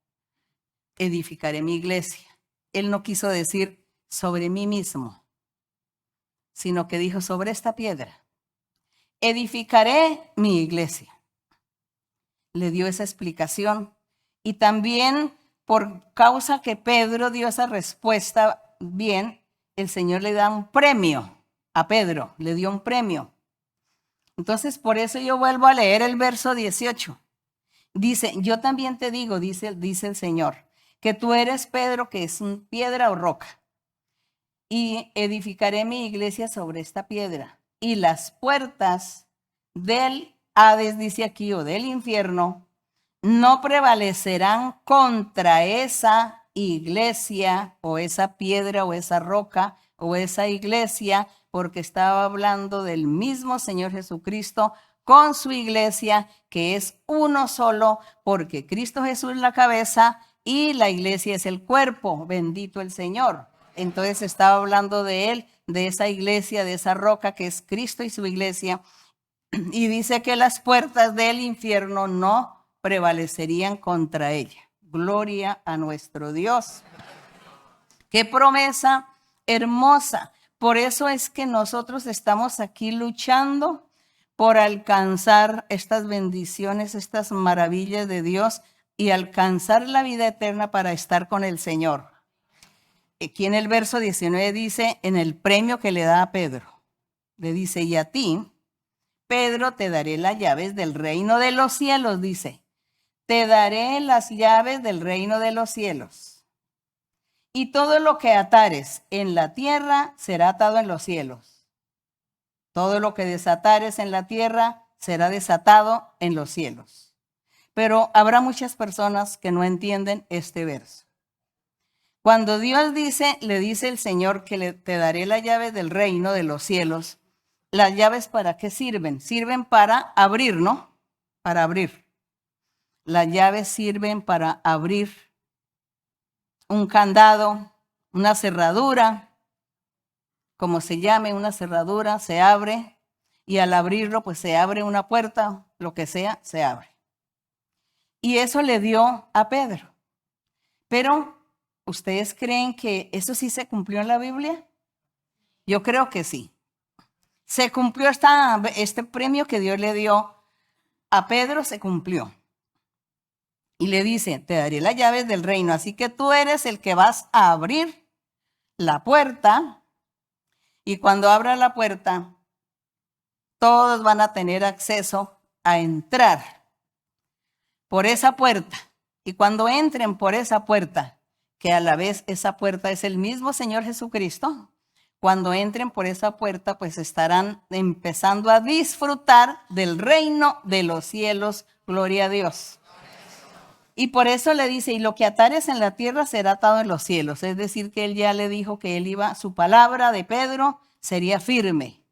[SPEAKER 3] edificaré mi iglesia. Él no quiso decir sobre mí mismo, sino que dijo sobre esta piedra edificaré mi iglesia. Le dio esa explicación y también por causa que Pedro dio esa respuesta bien, el Señor le da un premio a Pedro, le dio un premio. Entonces, por eso yo vuelvo a leer el verso 18. Dice, yo también te digo, dice el Señor, que tú eres Pedro, que es piedra o roca, y edificaré mi iglesia sobre esta piedra, y las puertas del Hades, dice aquí, o del infierno, no prevalecerán contra esa iglesia, o esa piedra, o esa roca, o esa iglesia, porque estaba hablando del mismo Señor Jesucristo con su iglesia, que es uno solo, porque Cristo Jesús es la cabeza y la iglesia es el cuerpo, bendito el Señor. Entonces estaba hablando de él, de esa iglesia, de esa roca que es Cristo y su iglesia, y dice que las puertas del infierno no prevalecerían contra ella. Gloria a nuestro Dios. Qué promesa hermosa. Por eso es que nosotros estamos aquí luchando por alcanzar estas bendiciones, estas maravillas de Dios y alcanzar la vida eterna para estar con el Señor. Aquí en el verso 19 dice, en el premio que le da a Pedro, le dice, y a ti, Pedro, te daré las llaves del reino de los cielos, dice, te daré las llaves del reino de los cielos. Y todo lo que atares en la tierra será atado en los cielos. Todo lo que desatares en la tierra será desatado en los cielos. Pero habrá muchas personas que no entienden este verso. Cuando Dios dice, le dice el Señor que te daré las llaves del reino de los cielos, ¿las llaves para qué sirven? Sirven para abrir, ¿no? Para abrir. Las llaves sirven para abrir un candado, una cerradura, como se llame, una cerradura, se abre y al abrirlo pues se abre una puerta, lo que sea, se abre. Y eso le dio a Pedro. Pero, ¿ustedes creen que eso sí se cumplió en la Biblia? Yo creo que sí. Se cumplió este premio que Dios le dio a Pedro, se cumplió. Y le dice, te daré las llaves del reino, así que tú eres el que vas a abrir la puerta. Y cuando abra la puerta, todos van a tener acceso a entrar por esa puerta. Y cuando entren por esa puerta, que a la vez esa puerta es el mismo Señor Jesucristo, cuando entren por esa puerta, pues estarán empezando a disfrutar del reino de los cielos. Gloria a Dios. Y por eso le dice, y lo que atares en la tierra será atado en los cielos. Es decir, que él ya le dijo que él iba, su palabra de Pedro sería firme.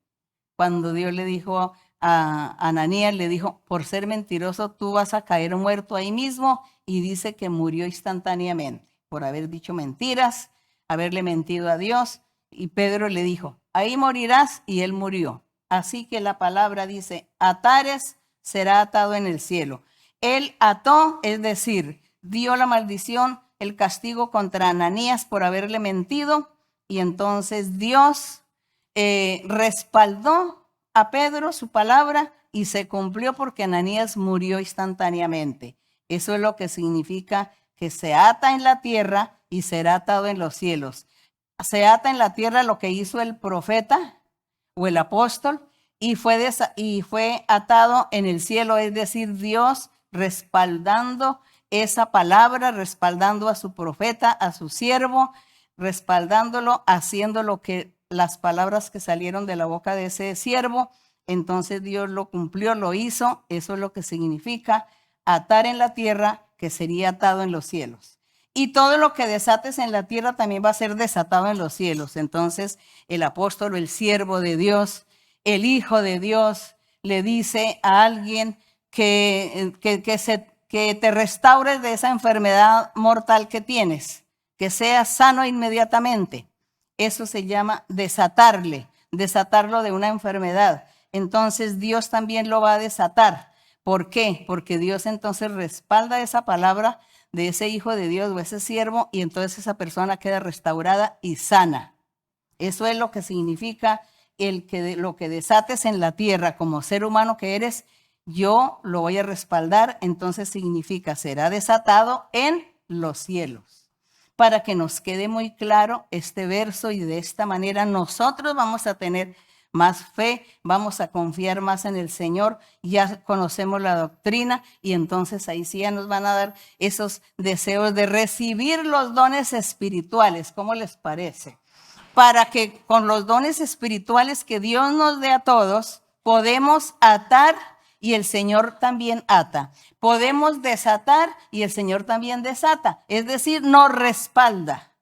[SPEAKER 3] Cuando Dios le dijo a Ananías, le dijo, por ser mentiroso, tú vas a caer muerto ahí mismo. Y dice que murió instantáneamente por haber dicho mentiras, haberle mentido a Dios. Y Pedro le dijo, ahí morirás, y él murió. Así que la palabra dice, atares será atado en el cielo. Él ató, es decir, dio la maldición, el castigo contra Ananías por haberle mentido, y entonces Dios respaldó a Pedro su palabra y se cumplió porque Ananías murió instantáneamente. Eso es lo que significa que se ata en la tierra y será atado en los cielos. Se ata en la tierra lo que hizo el profeta o el apóstol y fue atado en el cielo, es decir, Dios respaldando esa palabra, respaldando a su profeta, a su siervo, respaldándolo, haciendo lo que las palabras que salieron de la boca de ese siervo. Entonces Dios lo cumplió, lo hizo. Eso es lo que significa atar en la tierra, que sería atado en los cielos. Y todo lo que desates en la tierra también va a ser desatado en los cielos. Entonces el apóstol, el siervo de Dios, el Hijo de Dios, le dice a alguien que te restaures de esa enfermedad mortal que tienes, que seas sano inmediatamente. Eso se llama desatarlo de una enfermedad. Entonces Dios también lo va a desatar. ¿Por qué? Porque Dios entonces respalda esa palabra de ese hijo de Dios o ese siervo y entonces esa persona queda restaurada y sana. Eso es lo que significa lo que desates en la tierra como ser humano que eres, yo lo voy a respaldar. Entonces significa será desatado en los cielos. Para que nos quede muy claro este verso y de esta manera nosotros vamos a tener más fe, vamos a confiar más en el Señor, ya conocemos la doctrina y entonces ahí sí ya nos van a dar esos deseos de recibir los dones espirituales. ¿Cómo les parece? Para que con los dones espirituales que Dios nos dé a todos, podemos atar y el Señor también ata. Podemos desatar y el Señor también desata. Es decir, nos respalda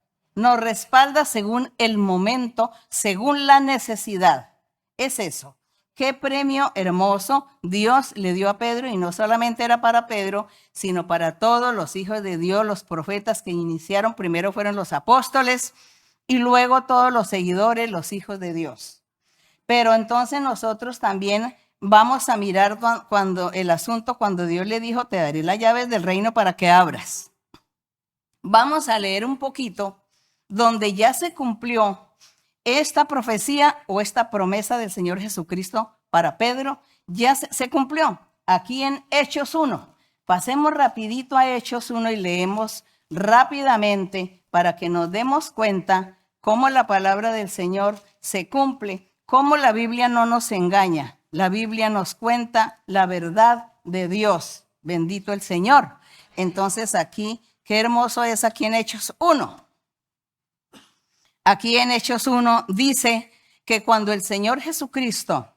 [SPEAKER 3] según el momento, según la necesidad. Es eso. Qué premio hermoso Dios le dio a Pedro, y no solamente era para Pedro, sino para todos los hijos de Dios, los profetas que iniciaron. Primero fueron los apóstoles y luego todos los seguidores, los hijos de Dios. Pero entonces nosotros también vamos a mirar cuando Dios le dijo, te daré las llaves del reino para que abras. Vamos a leer un poquito donde ya se cumplió esta profecía o esta promesa del Señor Jesucristo para Pedro, ya se cumplió aquí en Hechos 1. Pasemos rapidito a Hechos 1 y leemos rápidamente para que nos demos cuenta cómo la palabra del Señor se cumple, cómo la Biblia no nos engaña. La Biblia nos cuenta la verdad de Dios. Bendito el Señor. Entonces aquí, qué hermoso es aquí en Hechos 1. Aquí en Hechos 1 dice que cuando el Señor Jesucristo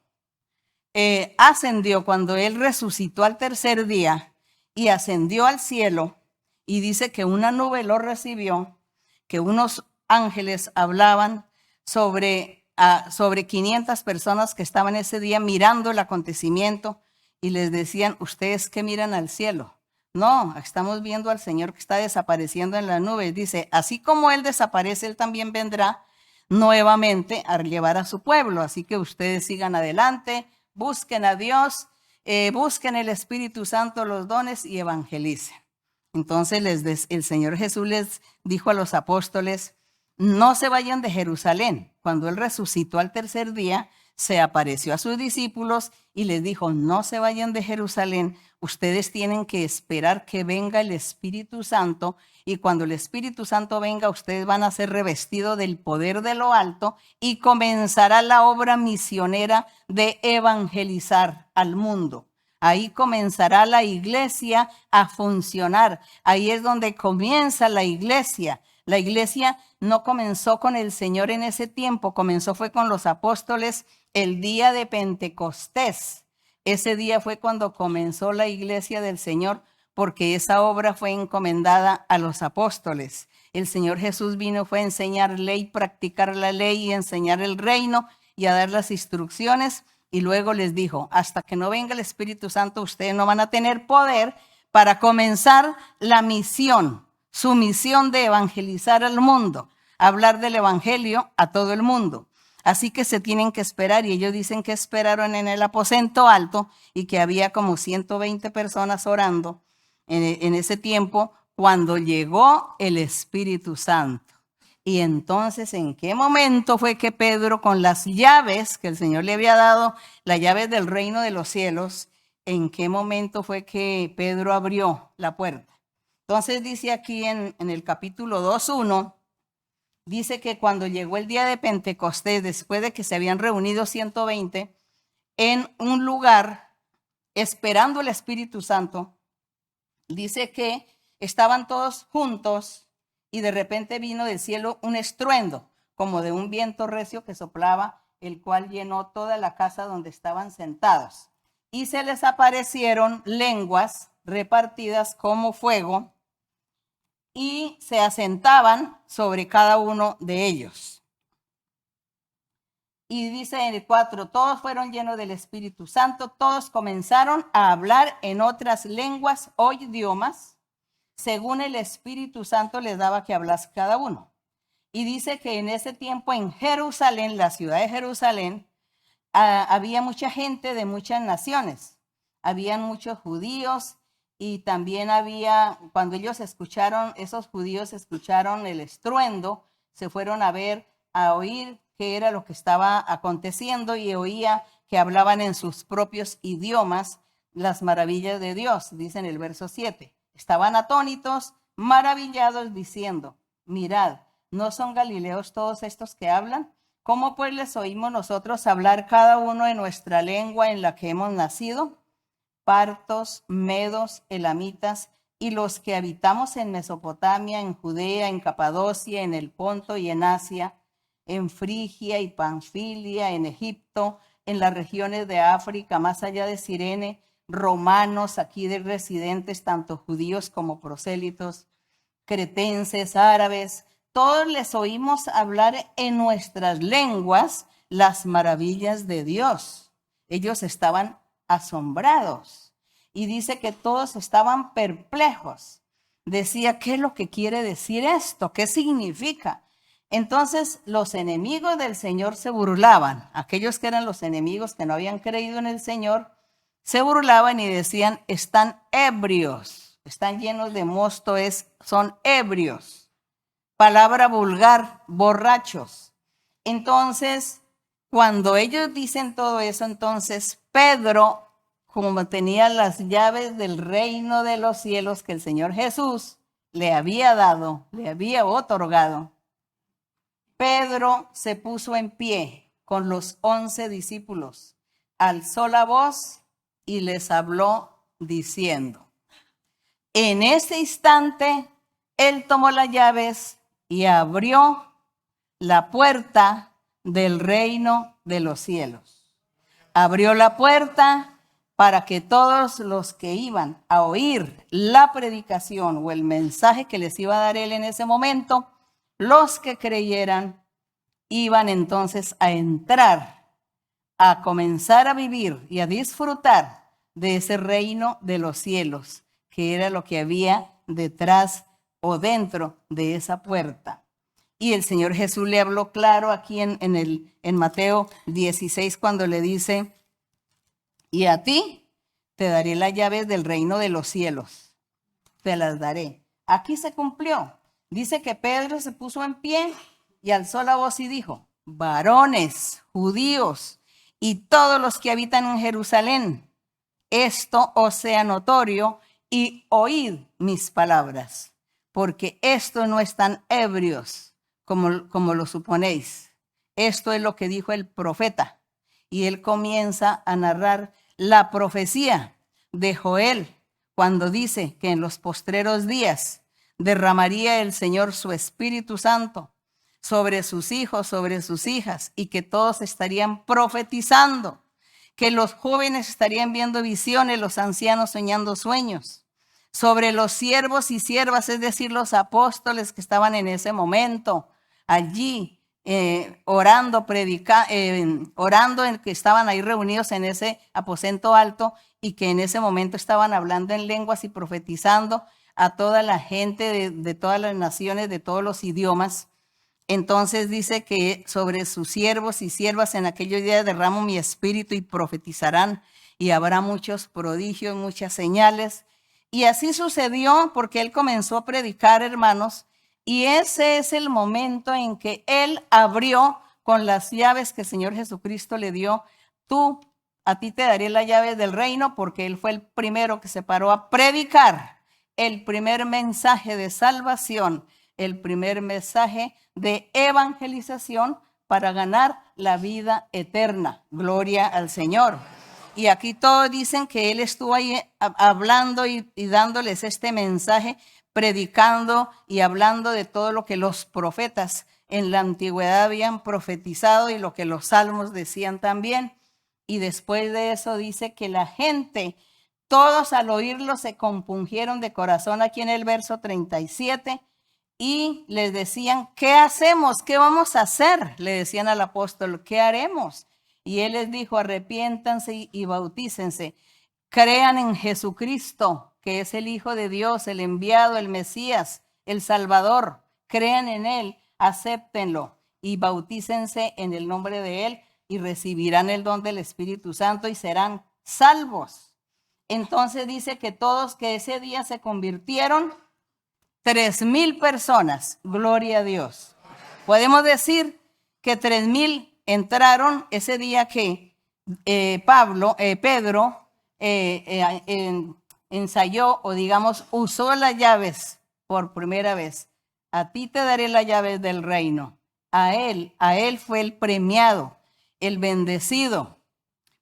[SPEAKER 3] ascendió, cuando Él resucitó al tercer día y ascendió al cielo, y dice que una nube lo recibió, que unos ángeles hablaban sobre 500 personas que estaban ese día mirando el acontecimiento y les decían, ¿ustedes qué miran al cielo? No, estamos viendo al Señor que está desapareciendo en las nubes. Dice, así como Él desaparece, Él también vendrá nuevamente a llevar a su pueblo. Así que ustedes sigan adelante, busquen a Dios, busquen el Espíritu Santo, los dones y evangelicen. Entonces el Señor Jesús les dijo a los apóstoles, no se vayan de Jerusalén. Cuando Él resucitó al tercer día, se apareció a sus discípulos y les dijo, no se vayan de Jerusalén, ustedes tienen que esperar que venga el Espíritu Santo, y cuando el Espíritu Santo venga, ustedes van a ser revestidos del poder de lo alto y comenzará la obra misionera de evangelizar al mundo. Ahí comenzará la iglesia a funcionar. Ahí es donde comienza la iglesia. La iglesia no comenzó con el Señor en ese tiempo, fue con los apóstoles el día de Pentecostés. Ese día fue cuando comenzó la iglesia del Señor, porque esa obra fue encomendada a los apóstoles. El Señor Jesús fue a enseñar ley, practicar la ley y enseñar el reino y a dar las instrucciones. Y luego les dijo, hasta que no venga el Espíritu Santo, ustedes no van a tener poder para comenzar la misión, su misión de evangelizar al mundo, hablar del evangelio a todo el mundo. Así que se tienen que esperar, y ellos dicen que esperaron en el aposento alto y que había como 120 personas orando en ese tiempo cuando llegó el Espíritu Santo. Y entonces, ¿en qué momento fue que Pedro, con las llaves que el Señor le había dado, las llaves del reino de los cielos, en qué momento fue que Pedro abrió la puerta? Entonces dice aquí en el capítulo 2:1, dice que cuando llegó el día de Pentecostés, después de que se habían reunido 120 en un lugar esperando el Espíritu Santo, dice que estaban todos juntos y de repente vino del cielo un estruendo, como de un viento recio que soplaba, el cual llenó toda la casa donde estaban sentados. Y se les aparecieron lenguas repartidas como fuego, y se asentaban sobre cada uno de ellos. Y dice en el 4, todos fueron llenos del Espíritu Santo, todos comenzaron a hablar en otras lenguas o idiomas, según el Espíritu Santo les daba que hablase cada uno. Y dice que en ese tiempo en Jerusalén, la ciudad de Jerusalén, había mucha gente de muchas naciones. Habían muchos judíos. Y también cuando ellos esos judíos escucharon el estruendo, se fueron a ver, a oír qué era lo que estaba aconteciendo, y oía que hablaban en sus propios idiomas las maravillas de Dice en el verso 7. Estaban atónitos, maravillados diciendo, mirad, ¿no son galileos todos estos que hablan? ¿Cómo pues les oímos nosotros hablar cada uno en nuestra lengua en la que hemos nacido? Partos, medos, elamitas y los que habitamos en Mesopotamia, en Judea, en Capadocia, en el Ponto y en Asia, en Frigia y Panfilia, en Egipto, en las regiones de África, más allá de Cirene, romanos aquí de residentes, tanto judíos como prosélitos, cretenses, árabes, todos les oímos hablar en nuestras lenguas las maravillas de Dios. Ellos estaban asombrados y dice que todos estaban perplejos. Decía, ¿qué es lo que quiere decir esto? ¿Qué significa? Entonces los enemigos del Señor se burlaban. Aquellos que eran los enemigos que no habían creído en el Señor, se burlaban y decían, están ebrios, están llenos de mosto, son ebrios. Palabra vulgar, borrachos. Entonces, cuando ellos dicen todo eso, entonces Pedro, como tenía las llaves del reino de los cielos que el Señor Jesús le había dado, le había otorgado, Pedro se puso en pie con los 11 discípulos, alzó la voz y les habló diciendo, en ese instante él tomó las llaves y abrió la puerta del reino de los cielos. Abrió la puerta para que todos los que iban a oír la predicación o el mensaje que les iba a dar él en ese momento, los que creyeran, iban entonces a entrar, a comenzar a vivir y a disfrutar de ese reino de los cielos, que era lo que había detrás o dentro de esa puerta. Y el Señor Jesús le habló claro aquí en Mateo 16 cuando le dice, y a ti te daré las llaves del reino de los cielos, te las daré. Aquí se cumplió. Dice que Pedro se puso en pie y alzó la voz y dijo, varones, judíos y todos los que habitan en Jerusalén, esto os sea notorio y oíd mis palabras, porque esto no están ebrios como lo suponéis. Esto es lo que dijo el profeta. Y él comienza a narrar la profecía de Joel cuando dice que en los postreros días derramaría el Señor su Espíritu Santo sobre sus hijos, sobre sus hijas, y que todos estarían profetizando, que los jóvenes estarían viendo visiones, los ancianos soñando sueños, sobre los siervos y siervas, es decir, los apóstoles que estaban en ese momento allí orando, orando, que estaban ahí reunidos en ese aposento alto y que en ese momento estaban hablando en lenguas y profetizando a toda la gente de todas las naciones, de todos los idiomas. Entonces dice que sobre sus siervos y siervas en aquellos días derramo mi espíritu y profetizarán, y habrá muchos prodigios, muchas señales. Y así sucedió porque él comenzó a predicar, hermanos, y ese es el momento en que él abrió con las llaves que el Señor Jesucristo le dio. A ti te daré la llave del reino, porque él fue el primero que se paró a predicar el primer mensaje de salvación, el primer mensaje de evangelización para ganar la vida eterna. Gloria al Señor. Y aquí todos dicen que él estuvo ahí hablando y dándoles este mensaje, predicando y hablando de todo lo que los profetas en la antigüedad habían profetizado y lo que los salmos decían también. Y después de eso dice que la gente, todos al oírlo se compungieron de corazón, aquí en el verso 37, y les decían, ¿qué hacemos? ¿Qué vamos a hacer? Le decían al apóstol, ¿qué haremos? Y él les dijo, arrepiéntanse y bautícense, crean en Jesucristo, que es el Hijo de Dios, el enviado, el Mesías, el Salvador. Crean en él, acéptenlo y bautícense en el nombre de él y recibirán el don del Espíritu Santo y serán salvos. Entonces dice que todos que ese día se convirtieron, 3,000 personas, gloria a Dios. Podemos decir que 3,000 entraron ese día que Pedro ensayó, o digamos usó las llaves por primera vez, a ti te daré las llaves del reino. A él fue el premiado, el bendecido,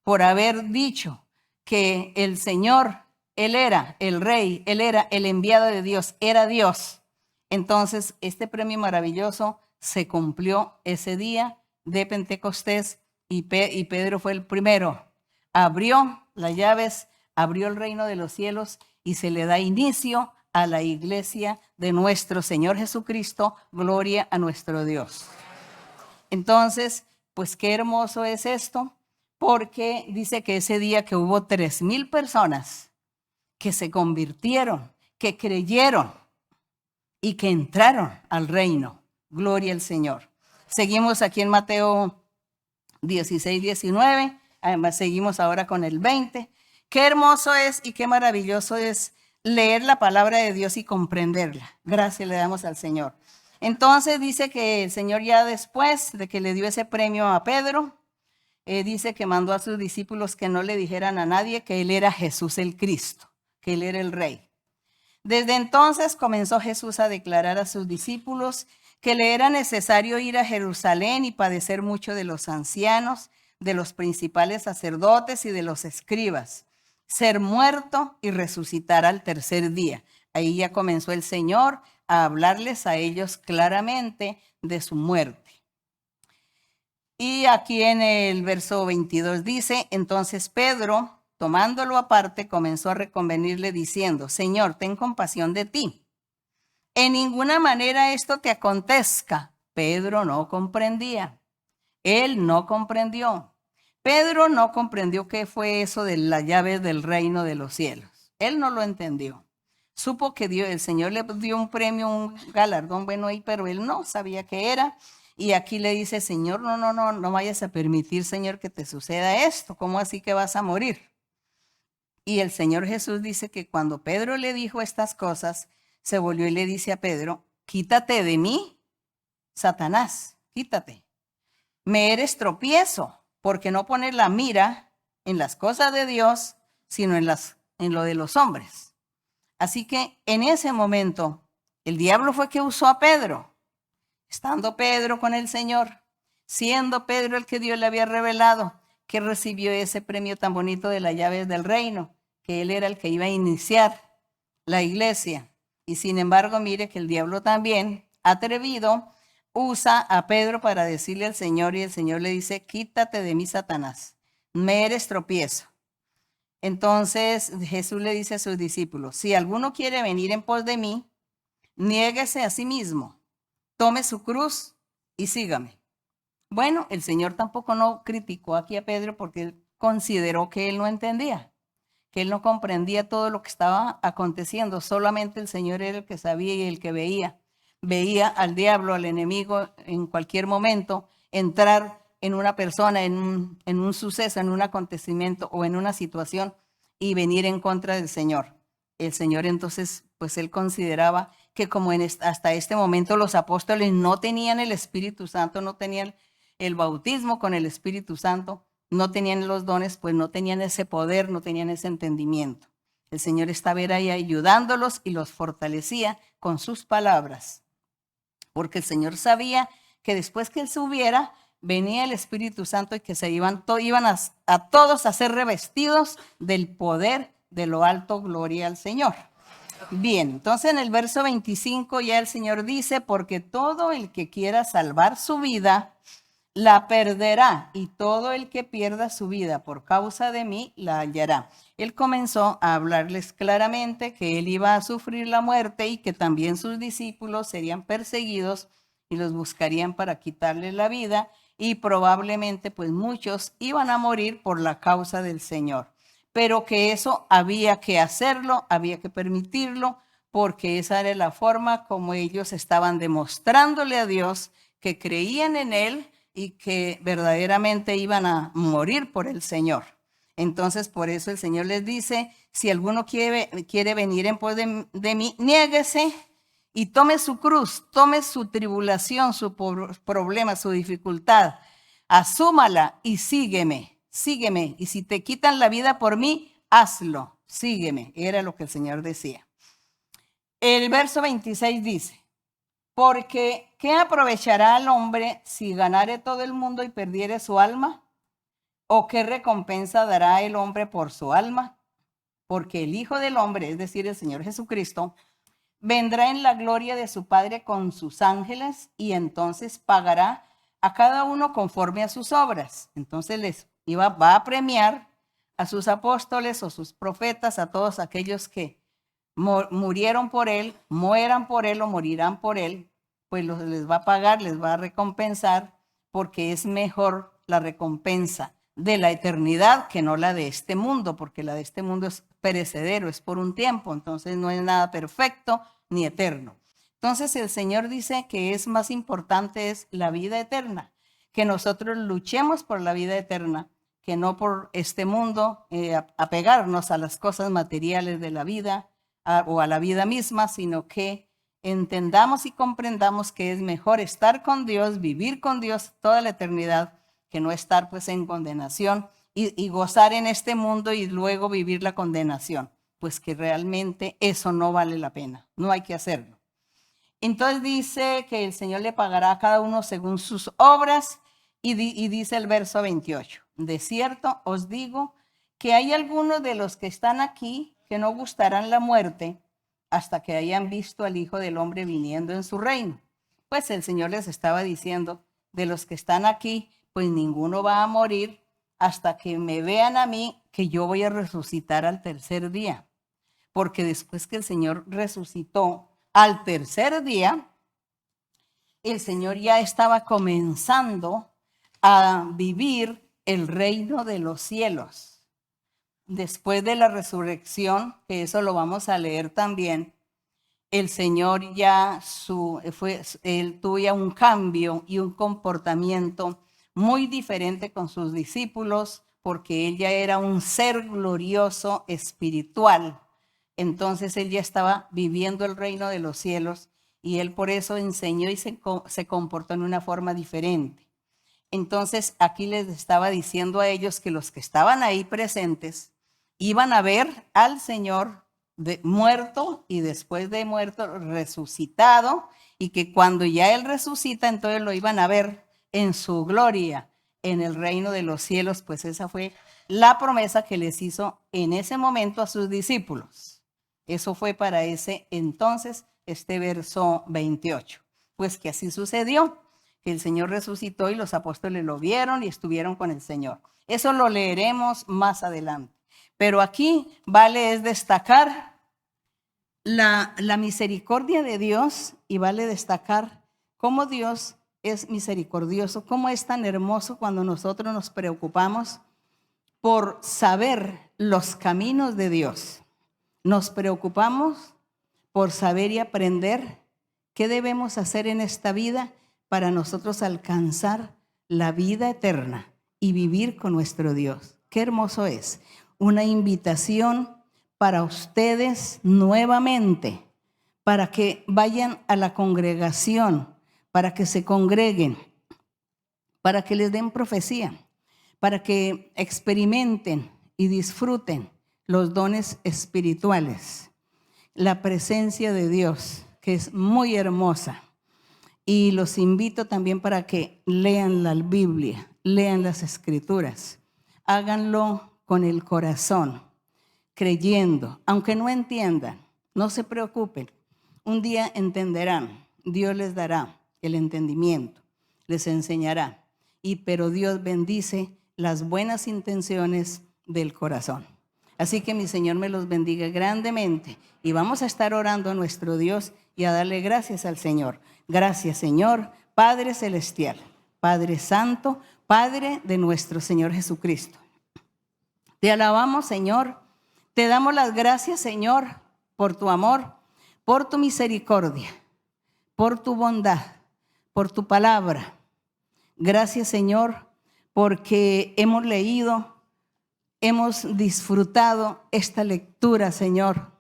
[SPEAKER 3] por haber dicho que el Señor, Él era el rey, Él era el enviado de Dios, era Dios. Entonces, este premio maravilloso se cumplió ese día de Pentecostés y Pedro fue el primero. Abrió las llaves, abrió el reino de los cielos y se le da inicio a la iglesia de nuestro Señor Jesucristo. Gloria a nuestro Dios. Entonces, pues qué hermoso es esto, porque dice que ese día que hubo 3,000 personas que se convirtieron, que creyeron y que entraron al reino. Gloria al Señor. Seguimos aquí en Mateo 16, 19. Además, seguimos ahora con el 20. Qué hermoso es y qué maravilloso es leer la palabra de Dios y comprenderla. Gracias le damos al Señor. Entonces dice que el Señor ya después de que le dio ese premio a Pedro, dice que mandó a sus discípulos que no le dijeran a nadie que él era Jesús el Cristo, que él era el Rey. Desde entonces comenzó Jesús a declarar a sus discípulos que le era necesario ir a Jerusalén y padecer mucho de los ancianos, de los principales sacerdotes y de los escribas, ser muerto y resucitar al tercer día. Ahí ya comenzó el Señor a hablarles a ellos claramente de su muerte. Y aquí en el verso 22 dice, entonces Pedro, tomándolo aparte, comenzó a reconvenirle diciendo, Señor, ten compasión de ti. En ninguna manera esto te acontezca. Pedro no comprendía. Él no comprendió. Pedro no comprendió qué fue eso de las llaves del reino de los cielos. Él no lo entendió. Supo que el Señor le dio un premio, un galardón bueno ahí, pero él no sabía qué era. Y aquí le dice, Señor, no vayas a permitir, Señor, que te suceda esto. ¿Cómo así que vas a morir? Y el Señor Jesús dice que cuando Pedro le dijo estas cosas, se volvió y le dice a Pedro, quítate de mí, Satanás, quítate. Me eres tropiezo, porque no pones la mira en las cosas de Dios, sino en lo de los hombres. Así que en ese momento, el diablo fue que usó a Pedro. Estando Pedro con el Señor, siendo Pedro el que Dios le había revelado, que recibió ese premio tan bonito de las llaves del reino, que él era el que iba a iniciar la iglesia. Y sin embargo, mire que el diablo también, atrevido, usa a Pedro para decirle al Señor, y el Señor le dice, quítate de mí, Satanás, me eres tropiezo. Entonces Jesús le dice a sus discípulos, si alguno quiere venir en pos de mí, niéguese a sí mismo, tome su cruz y sígame. Bueno, el Señor tampoco no criticó aquí a Pedro porque él consideró que él no entendía, que él no comprendía todo lo que estaba aconteciendo. Solamente el Señor era el que sabía y el que veía. Veía al diablo, al enemigo, en cualquier momento entrar en una persona, en un suceso, en un acontecimiento o en una situación y venir en contra del Señor. El Señor entonces, pues él consideraba que como hasta este momento los apóstoles no tenían el Espíritu Santo, no tenían el bautismo con el Espíritu Santo, no tenían los dones, pues no tenían ese poder, no tenían ese entendimiento. El Señor estaba ahí ayudándolos y los fortalecía con sus palabras, porque el Señor sabía que después que él subiera, venía el Espíritu Santo y que se iban a todos a ser revestidos del poder de lo alto. Gloria al Señor. Bien, entonces en el verso 25 ya el Señor dice, porque todo el que quiera salvar su vida, la perderá, y todo el que pierda su vida por causa de mí, la hallará. Él comenzó a hablarles claramente que él iba a sufrir la muerte y que también sus discípulos serían perseguidos y los buscarían para quitarles la vida, y probablemente pues muchos iban a morir por la causa del Señor. Pero que eso había que hacerlo, había que permitirlo, porque esa era la forma como ellos estaban demostrándole a Dios que creían en Él y que verdaderamente iban a morir por el Señor. Entonces, por eso el Señor les dice, si alguno quiere venir en pos de mí, niéguese y tome su cruz, tome su tribulación, su problema, su dificultad, asúmala y sígueme, sígueme. Y si te quitan la vida por mí, hazlo, sígueme. Era lo que el Señor decía. El verso 26 dice, porque ¿qué aprovechará al hombre si ganare todo el mundo y perdiere su alma? ¿O qué recompensa dará el hombre por su alma? Porque el Hijo del Hombre, es decir, el Señor Jesucristo, vendrá en la gloria de su Padre con sus ángeles y entonces pagará a cada uno conforme a sus obras. Entonces va a premiar a sus apóstoles o sus profetas, a todos aquellos que murieron por él, mueran por él o morirán por él, pues les va a pagar, les va a recompensar, porque es mejor la recompensa de la eternidad que no la de este mundo, porque la de este mundo es perecedero, es por un tiempo, entonces no es nada perfecto ni eterno. Entonces el Señor dice que es más importante es la vida eterna, que nosotros luchemos por la vida eterna, que no por este mundo, apegarnos a las cosas materiales de la vida o a la vida misma, sino que entendamos y comprendamos que es mejor estar con Dios, vivir con Dios toda la eternidad, que no estar pues en condenación y gozar en este mundo y luego vivir la condenación. Pues que realmente eso no vale la pena, no hay que hacerlo. Entonces dice que el Señor le pagará a cada uno según sus obras y dice el verso 28, de cierto os digo que hay algunos de los que están aquí que no gustarán la muerte hasta que hayan visto al Hijo del Hombre viniendo en su reino. Pues el Señor les estaba diciendo, de los que están aquí, pues ninguno va a morir hasta que me vean a mí, que yo voy a resucitar al tercer día. Porque después que el Señor resucitó al tercer día, el Señor ya estaba comenzando a vivir el reino de los cielos. Después de la resurrección, que eso lo vamos a leer también, el Señor ya él tuvo ya un cambio y un comportamiento muy diferente con sus discípulos, porque él ya era un ser glorioso espiritual. Entonces él ya estaba viviendo el reino de los cielos y él por eso enseñó y se comportó en una forma diferente. Entonces aquí les estaba diciendo a ellos que los que estaban ahí presentes iban a ver al Señor muerto y después de muerto resucitado, y que cuando ya él resucita entonces lo iban a ver en su gloria en el reino de los cielos. Pues esa fue la promesa que les hizo en ese momento a sus discípulos. Eso fue para ese entonces, este verso 28. Pues que así sucedió, que el Señor resucitó y los apóstoles lo vieron y estuvieron con el Señor. Eso lo leeremos más adelante. Pero aquí vale es destacar la misericordia de Dios y vale destacar cómo Dios es misericordioso, cómo es tan hermoso cuando nosotros nos preocupamos por saber los caminos de Dios. Nos preocupamos por saber y aprender qué debemos hacer en esta vida para nosotros alcanzar la vida eterna y vivir con nuestro Dios. Qué hermoso es. Una invitación para ustedes nuevamente, para que vayan a la congregación, para que se congreguen, para que les den profecía, para que experimenten y disfruten los dones espirituales, la presencia de Dios, que es muy hermosa. Y los invito también para que lean la Biblia, lean las Escrituras, háganlo con el corazón, creyendo, aunque no entiendan, no se preocupen, un día entenderán, Dios les dará el entendimiento, les enseñará, pero Dios bendice las buenas intenciones del corazón. Así que mi Señor me los bendiga grandemente y vamos a estar orando a nuestro Dios y a darle gracias al Señor. Gracias, Señor, Padre Celestial, Padre Santo, Padre de nuestro Señor Jesucristo. Te alabamos, Señor, te damos las gracias, Señor, por tu amor, por tu misericordia, por tu bondad, por tu palabra. Gracias, Señor, porque hemos leído, hemos disfrutado esta lectura, Señor,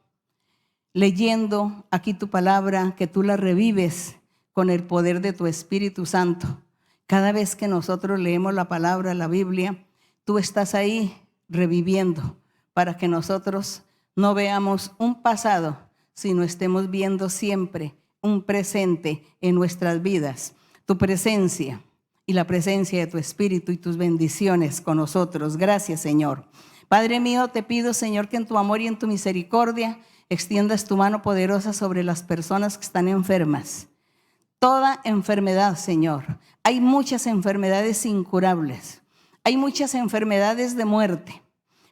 [SPEAKER 3] leyendo aquí tu palabra, que tú la revives con el poder de tu Espíritu Santo. Cada vez que nosotros leemos la palabra, la Biblia, tú estás ahí reviviendo para que nosotros no veamos un pasado, sino estemos viendo siempre un presente en nuestras vidas, tu presencia y la presencia de tu Espíritu y tus bendiciones con nosotros. Gracias, Señor. Padre mío, te pido, Señor, que en tu amor y en tu misericordia extiendas tu mano poderosa sobre las personas que están enfermas. Toda enfermedad, Señor. Hay muchas enfermedades incurables. Hay muchas enfermedades de muerte,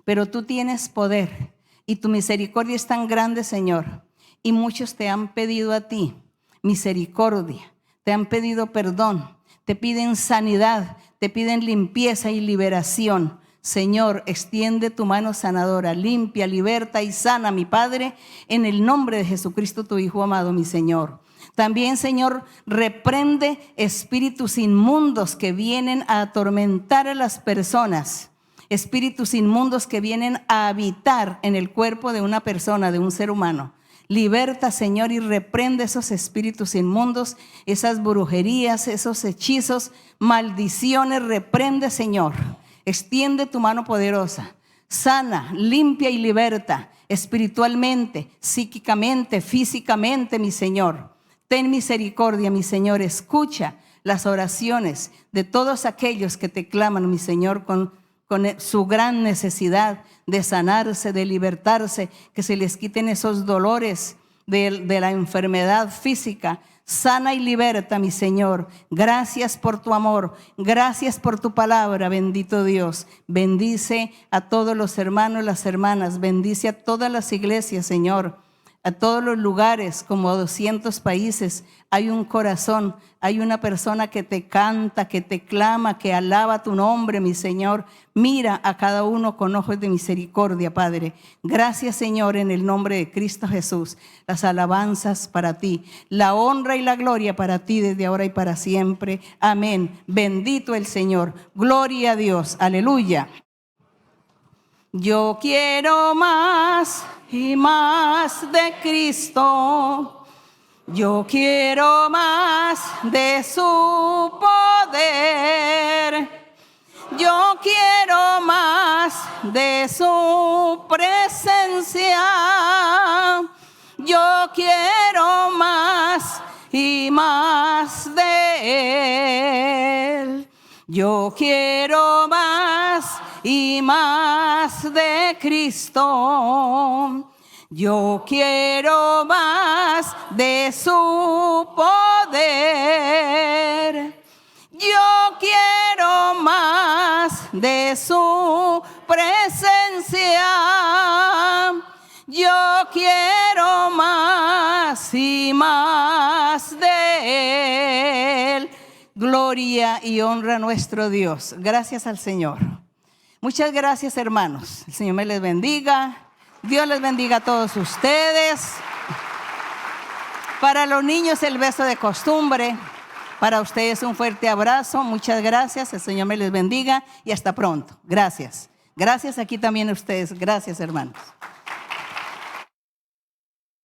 [SPEAKER 3] pero tú tienes poder y tu misericordia es tan grande, Señor. Y muchos te han pedido a ti misericordia, te han pedido perdón, te piden sanidad, te piden limpieza y liberación. Señor, extiende tu mano sanadora, limpia, liberta y sana, mi Padre, en el nombre de Jesucristo, tu Hijo amado, mi Señor. También, Señor, reprende espíritus inmundos que vienen a atormentar a las personas, espíritus inmundos que vienen a habitar en el cuerpo de una persona, de un ser humano. Liberta, Señor, y reprende esos espíritus inmundos, esas brujerías, esos hechizos, maldiciones. Reprende, Señor. Extiende tu mano poderosa. Sana, limpia y liberta espiritualmente, psíquicamente, físicamente, mi Señor. Ten misericordia, mi Señor. Escucha las oraciones de todos aquellos que te claman, mi Señor, con su gran necesidad de sanarse, de libertarse, que se les quiten esos dolores de la enfermedad física. Sana y liberta, mi Señor. Gracias por tu amor, gracias por tu palabra, bendito Dios. Bendice a todos los hermanos y las hermanas, bendice a todas las iglesias, Señor, a todos los lugares, como 200 países. Hay un corazón, hay una persona que te canta, que te clama, que alaba tu nombre, mi Señor. Mira a cada uno con ojos de misericordia, Padre. Gracias, Señor, en el nombre de Cristo Jesús. Las alabanzas para ti, la honra y la gloria para ti desde ahora y para siempre. Amén. Bendito el Señor. Gloria a Dios. Aleluya. Yo quiero más y más de Cristo. Yo quiero más de su poder. Yo quiero más de su presencia. Yo quiero más y más de Él. Yo quiero más y más de Cristo. Yo quiero más de su poder. Yo quiero más de su presencia. Yo quiero más y más de Él. Gloria y honra a nuestro Dios. Gracias al Señor. Muchas gracias, hermanos. El Señor me les bendiga. Dios les bendiga a todos ustedes. Para los niños el beso de costumbre. Para ustedes un fuerte abrazo. Muchas gracias. El Señor me les bendiga y hasta pronto. Gracias. Gracias aquí también a ustedes. Gracias, hermanos.